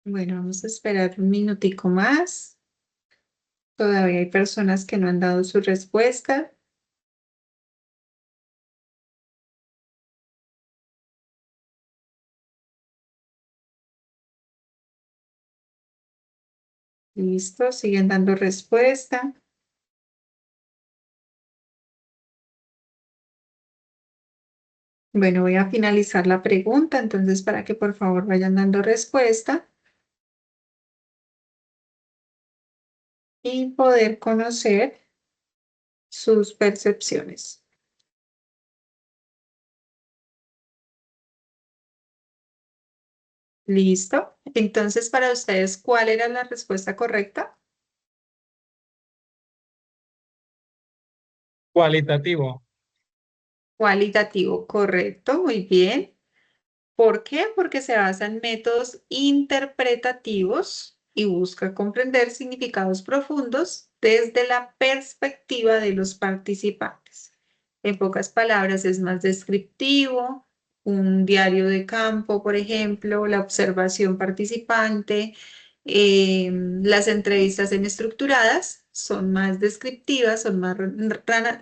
Bueno, vamos a esperar un minutico más. Todavía hay personas que no han dado su respuesta. Listo, siguen dando respuesta. Bueno, voy a finalizar la pregunta, entonces para que por favor vayan dando respuesta y poder conocer sus percepciones. ¿Listo? Entonces, para ustedes, ¿cuál era la respuesta correcta? Cualitativo. Cualitativo, correcto, muy bien. ¿Por qué? Porque se basa en métodos interpretativos y busca comprender significados profundos desde la perspectiva de los participantes. En pocas palabras, es más descriptivo, un diario de campo, por ejemplo, la observación participante, las entrevistas estructuradas son más descriptivas, son más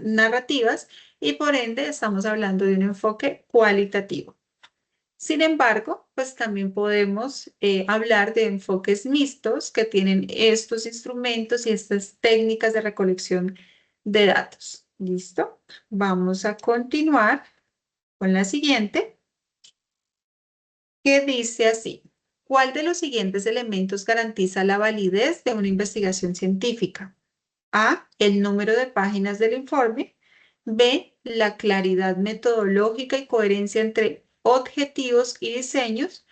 narrativas y por ende estamos hablando de un enfoque cualitativo. Sin embargo, pues también podemos hablar de enfoques mixtos que tienen estos instrumentos y estas técnicas de recolección de datos. ¿Listo? Vamos a continuar con la siguiente, que dice así. ¿Cuál de los siguientes elementos garantiza la validez de una investigación científica? A, el número de páginas del informe. B, la claridad metodológica y coherencia entre objetivos y diseños.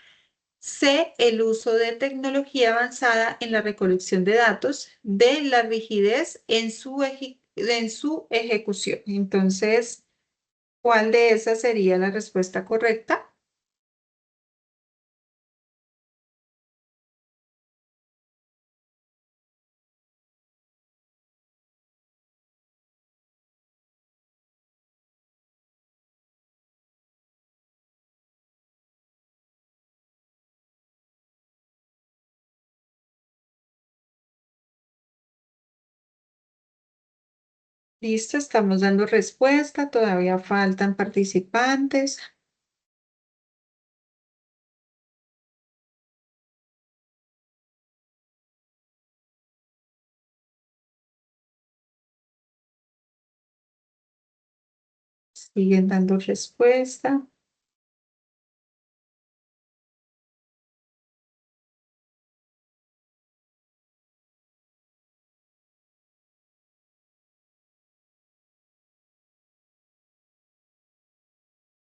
C, el uso de tecnología avanzada en la recolección de datos. D, la rigidez en su ejecución. Entonces, ¿cuál de esas sería la respuesta correcta? Listo, estamos dando respuesta, todavía faltan participantes. Siguen dando respuesta.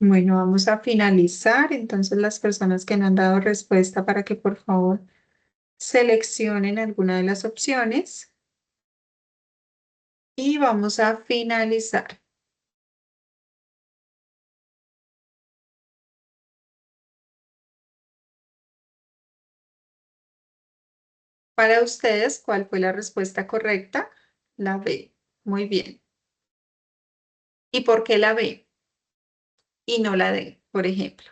Bueno, vamos a finalizar. Entonces, las personas que no han dado respuesta para que por favor seleccionen alguna de las opciones y vamos a finalizar. Para ustedes, ¿cuál fue la respuesta correcta? La B. Muy bien. ¿Y por qué la B y no la D, por ejemplo?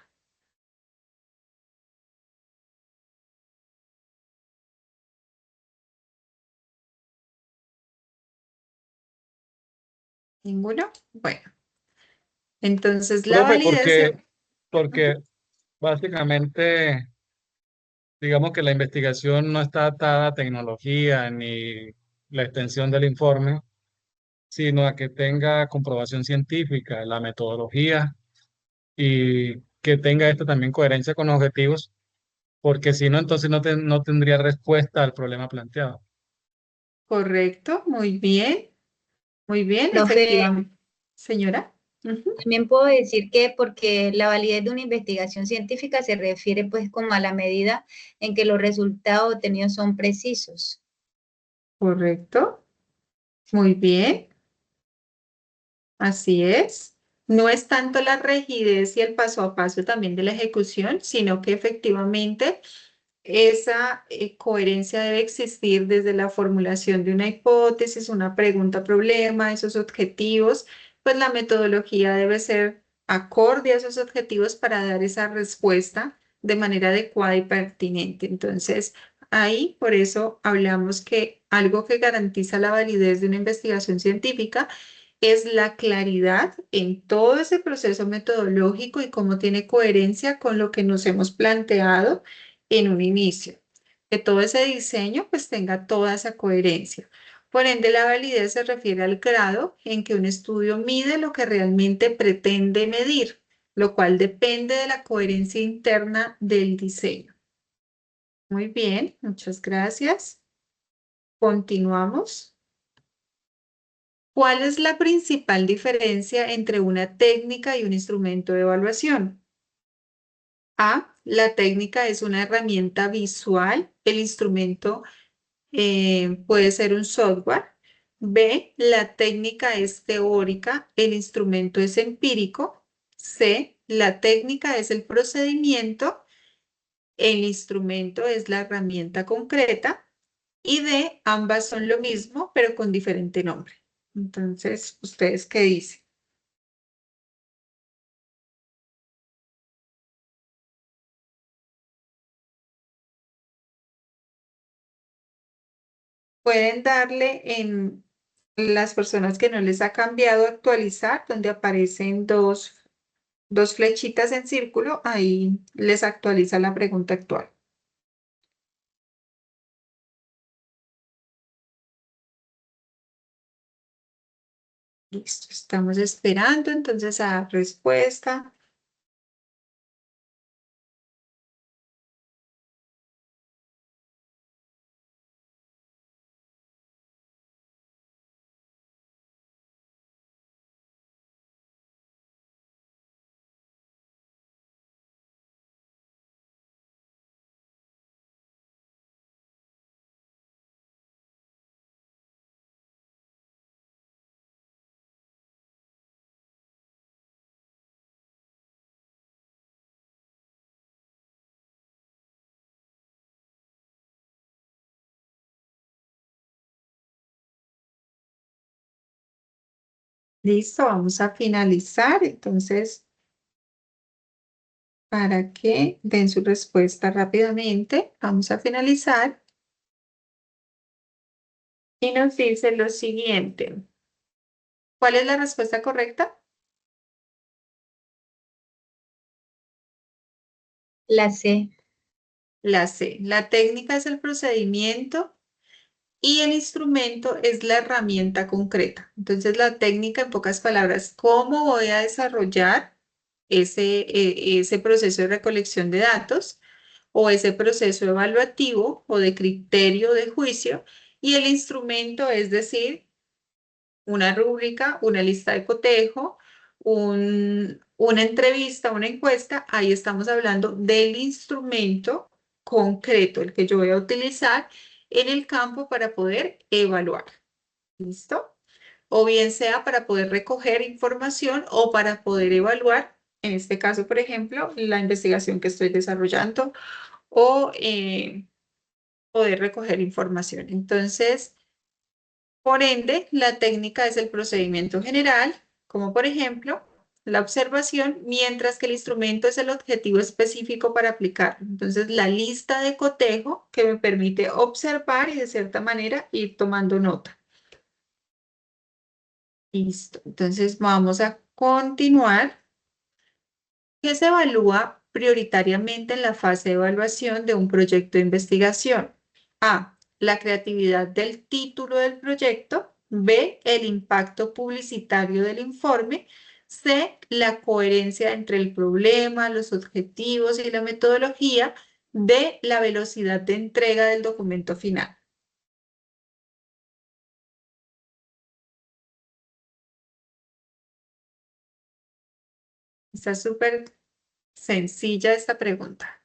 ¿Ninguno? Bueno, entonces la Profe, validez porque básicamente, digamos que la investigación no está atada a tecnología ni la extensión del informe, sino a que tenga comprobación científica, la metodología y que tenga esto también coherencia con los objetivos, porque si no, entonces no tendría respuesta al problema planteado. correcto, muy bien, Profe, efectivamente. Señora. Ujú. también puedo decir que porque la validez de una investigación científica se refiere pues como a la medida en que los resultados obtenidos son precisos. Correcto, muy bien, así es. No es tanto la rigidez y el paso a paso también de la ejecución, sino que efectivamente esa coherencia debe existir desde la formulación de una hipótesis, una pregunta, problema, esos objetivos, pues la metodología debe ser acorde a esos objetivos para dar esa respuesta de manera adecuada y pertinente. Entonces, ahí por eso hablamos que algo que garantiza la validez de una investigación científica es la claridad en todo ese proceso metodológico y cómo tiene coherencia con lo que nos hemos planteado en un inicio, que todo ese diseño pues tenga toda esa coherencia. Por ende, la validez se refiere al grado en que un estudio mide lo que realmente pretende medir, lo cual depende de la coherencia interna del diseño. Muy bien, muchas gracias. Continuamos. ¿Cuál es la principal diferencia entre una técnica y un instrumento de evaluación? A, la técnica es una herramienta visual, el instrumento puede ser un software. B, la técnica es teórica, el instrumento es empírico. C, la técnica es el procedimiento, el instrumento es la herramienta concreta. Y D, ambas son lo mismo, pero con diferente nombre. Entonces, ¿ustedes qué dicen? Pueden darle en las personas que no les ha cambiado actualizar, donde aparecen dos flechitas en círculo, ahí les actualiza la pregunta actual. Listo, estamos esperando entonces a respuesta. Listo, vamos a finalizar. Entonces, para que den su respuesta rápidamente, vamos a finalizar. Y nos dice lo siguiente. ¿Cuál es la respuesta correcta? La C. La C. La técnica es el procedimiento y el instrumento es la herramienta concreta. Entonces, la técnica, en pocas palabras, ¿cómo voy a desarrollar ese proceso de recolección de datos o ese proceso evaluativo o de criterio de juicio? Y el instrumento, es decir, una rúbrica, una lista de cotejo, una entrevista, una encuesta, ahí estamos hablando del instrumento concreto, el que yo voy a utilizar en el campo para poder evaluar. ¿Listo? O bien sea para poder recoger información o para poder evaluar, en este caso, por ejemplo, la investigación que estoy desarrollando o poder recoger información. Entonces, por ende, la técnica es el procedimiento general, como por ejemplo la observación, mientras que el instrumento es el objetivo específico para aplicar. Entonces, la lista de cotejo que me permite observar y de cierta manera ir tomando nota. Listo. Entonces, vamos a continuar. ¿Qué se evalúa prioritariamente en la fase de evaluación de un proyecto de investigación? A, la creatividad del título del proyecto. B, el impacto publicitario del informe. C, la coherencia entre el problema, los objetivos y la metodología. D, la velocidad de entrega del documento final. Está súper sencilla esta pregunta.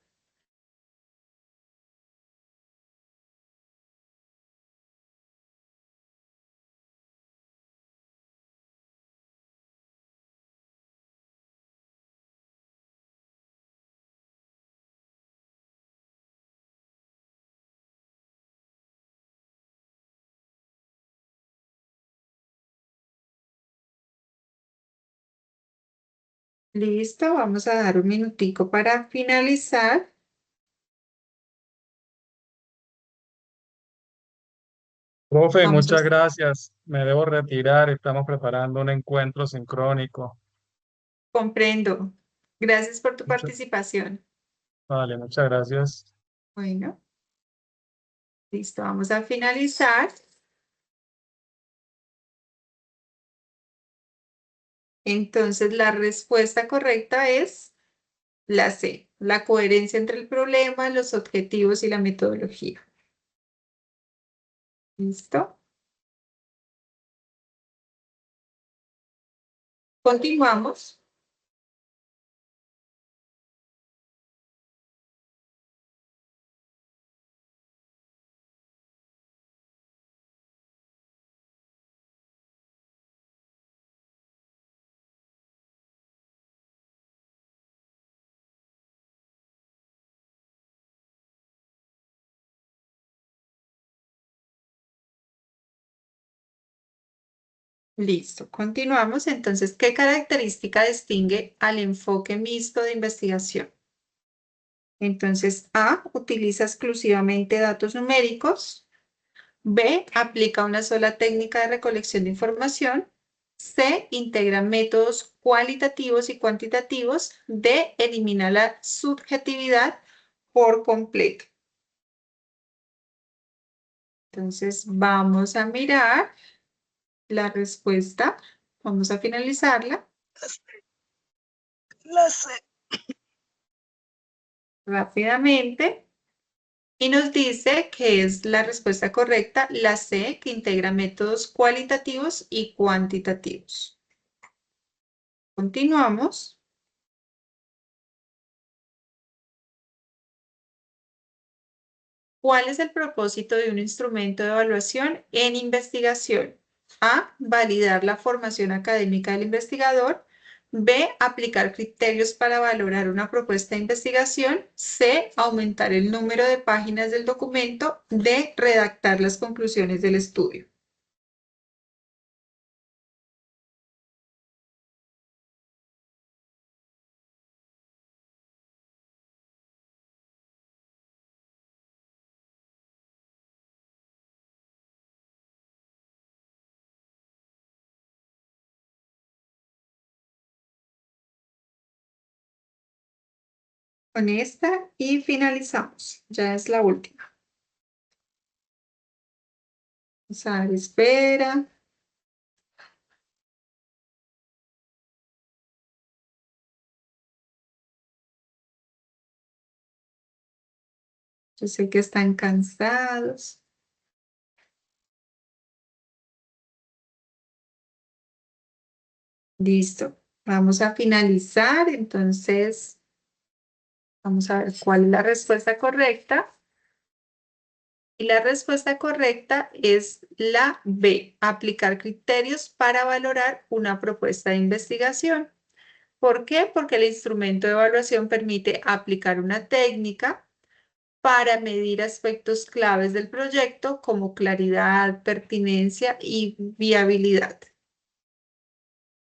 Listo, vamos a dar un minutico para finalizar. Profe, Vamos a... muchas gracias. Me debo retirar. Estamos preparando un encuentro sincrónico. Comprendo. Gracias por tu Muchas, participación. vale, muchas gracias. Bueno, listo, vamos a finalizar. Entonces, la respuesta correcta es la C, la coherencia entre el problema, los objetivos y la metodología. ¿Listo? Continuamos. Listo, continuamos. Entonces, ¿qué característica distingue al enfoque mixto de investigación? Entonces, A, utiliza exclusivamente datos numéricos. B, aplica una sola técnica de recolección de información. C, integra métodos cualitativos y cuantitativos. D, elimina la subjetividad por completo. Entonces, vamos a mirar la respuesta. Vamos a finalizarla La C. rápidamente. Y nos dice que es la respuesta correcta, la C, que integra métodos cualitativos y cuantitativos. Continuamos. ¿Cuál es el propósito de un instrumento de evaluación en investigación? A, validar la formación académica del investigador. B, aplicar criterios para valorar una propuesta de investigación. C, aumentar el número de páginas del documento. D, redactar las conclusiones del estudio. Con esta y finalizamos. Ya es la última. Vamos a dar espera. Yo sé que están cansados. Listo. Vamos a finalizar. Entonces, vamos a ver cuál es la respuesta correcta. Y la respuesta correcta es la B, aplicar criterios para valorar una propuesta de investigación. ¿Por qué? Porque el instrumento de evaluación permite aplicar una técnica para medir aspectos claves del proyecto como claridad, pertinencia y viabilidad.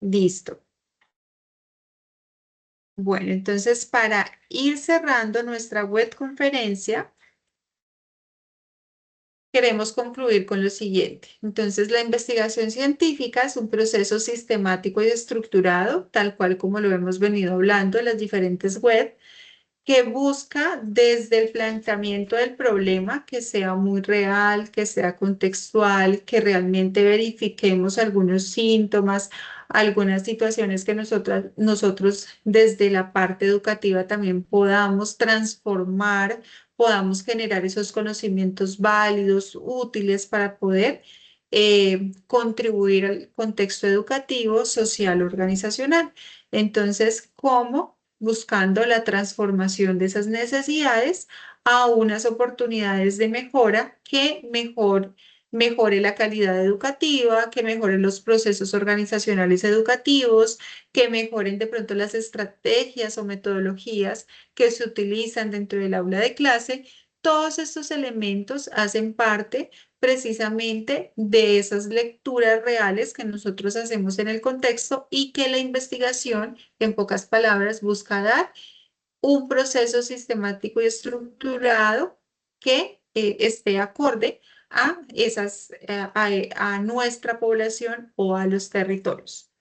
Listo. Bueno, entonces para ir cerrando nuestra web conferencia, queremos concluir con lo siguiente. Entonces, la investigación científica es un proceso sistemático y estructurado, tal cual como lo hemos venido hablando en las diferentes webs, que busca desde el planteamiento del problema que sea muy real, que sea contextual, que realmente verifiquemos algunos síntomas, algunas situaciones que nosotros desde la parte educativa también podamos transformar, podamos generar esos conocimientos válidos, útiles para poder contribuir al contexto educativo, social, organizacional. Entonces, ¿cómo? Buscando la transformación de esas necesidades a unas oportunidades de mejora que mejore la calidad educativa, que mejoren los procesos organizacionales educativos, que mejoren de pronto las estrategias o metodologías que se utilizan dentro del aula de clase. Todos estos elementos hacen parte precisamente de esas lecturas reales que nosotros hacemos en el contexto y que la investigación, en pocas palabras, busca dar un proceso sistemático y estructurado que esté acorde a, a nuestra población o a los territorios.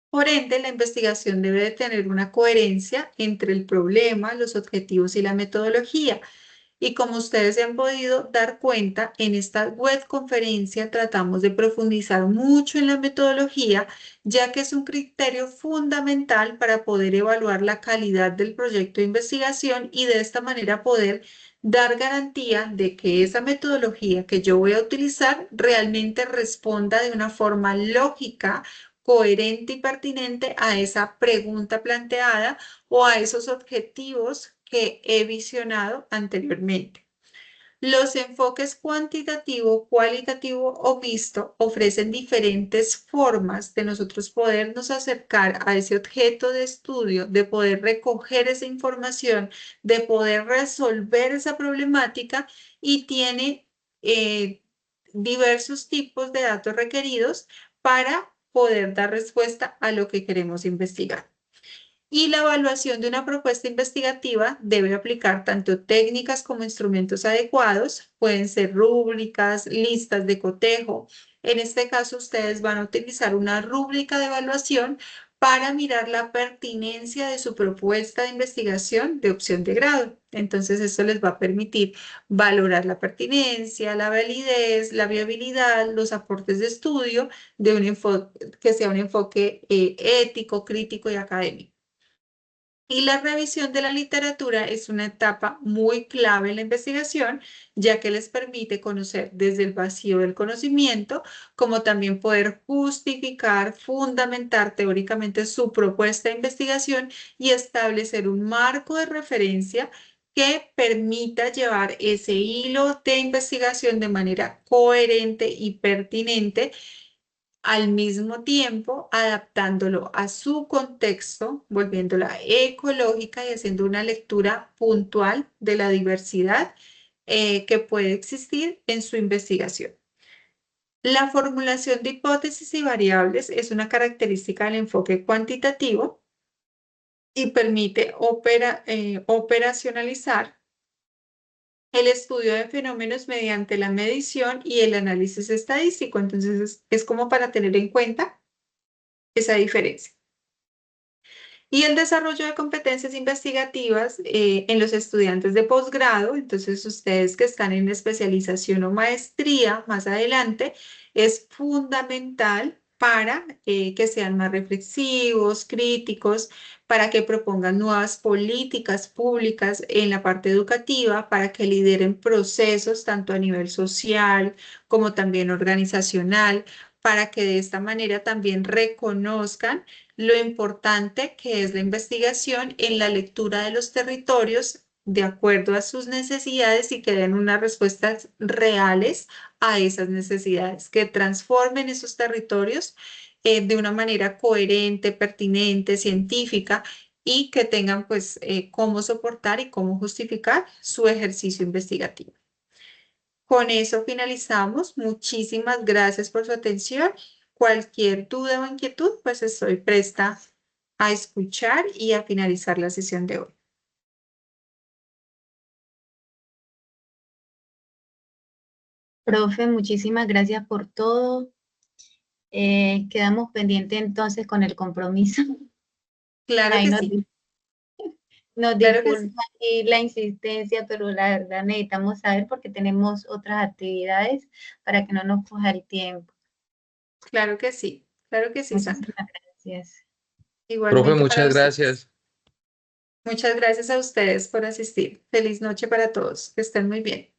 Por ende, la investigación debe de tener una coherencia entre el problema, los objetivos y la metodología. Y como ustedes se han podido dar cuenta, en esta web conferencia tratamos de profundizar mucho en la metodología, ya que es un criterio fundamental para poder evaluar la calidad del proyecto de investigación y de esta manera poder dar garantía de que esa metodología que yo voy a utilizar realmente responda de una forma lógica, coherente y pertinente a esa pregunta planteada o a esos objetivos que he visionado anteriormente. Los enfoques cuantitativo, cualitativo o mixto ofrecen diferentes formas de nosotros podernos acercar a ese objeto de estudio, de poder recoger esa información, de poder resolver esa problemática y tiene diversos tipos de datos requeridos para poder dar respuesta a lo que queremos investigar. Y la evaluación de una propuesta investigativa debe aplicar tanto técnicas como instrumentos adecuados. Pueden ser rúbricas, listas de cotejo. En este caso, ustedes van a utilizar una rúbrica de evaluación para mirar la pertinencia de su propuesta de investigación de opción de grado. Entonces, esto les va a permitir valorar la pertinencia, la validez, la viabilidad, los aportes de estudio de un enfoque que sea un enfoque ético, crítico y académico. Y la revisión de la literatura es una etapa muy clave en la investigación, ya que les permite conocer desde el vacío del conocimiento, como también poder justificar, fundamentar teóricamente su propuesta de investigación y establecer un marco de referencia que permita llevar ese hilo de investigación de manera coherente y pertinente, al mismo tiempo adaptándolo a su contexto, volviéndola ecológica y haciendo una lectura puntual de la diversidad que puede existir en su investigación. La formulación de hipótesis y variables es una característica del enfoque cuantitativo y permite operacionalizar el estudio de fenómenos mediante la medición y el análisis estadístico. Entonces, es como para tener en cuenta esa diferencia. Y el desarrollo de competencias investigativas en los estudiantes de posgrado. Entonces, ustedes que están en especialización o maestría más adelante, es fundamental para que sean más reflexivos, críticos, para que propongan nuevas políticas públicas en la parte educativa, para que lideren procesos tanto a nivel social como también organizacional, para que de esta manera también reconozcan lo importante que es la investigación en la lectura de los territorios de acuerdo a sus necesidades y que den unas respuestas reales a esas necesidades, que transformen esos territorios de una manera coherente, pertinente, científica y que tengan pues cómo soportar y cómo justificar su ejercicio investigativo. Con eso finalizamos. Muchísimas gracias por su atención. Cualquier duda o inquietud, pues estoy presta a escuchar y a finalizar la sesión de hoy. Profe, muchísimas gracias por todo. Quedamos pendientes entonces con el compromiso. Claro Ahí que nos, sí, nos claro que sí, disculpa aquí la insistencia, pero la verdad necesitamos saber porque tenemos otras actividades para que no nos coja el tiempo. claro que sí, claro que sí, Sandra. Muchísimas gracias. Profe, Igualmente para muchas ustedes. gracias. Muchas gracias a ustedes por asistir. Feliz noche para todos. Que estén muy bien.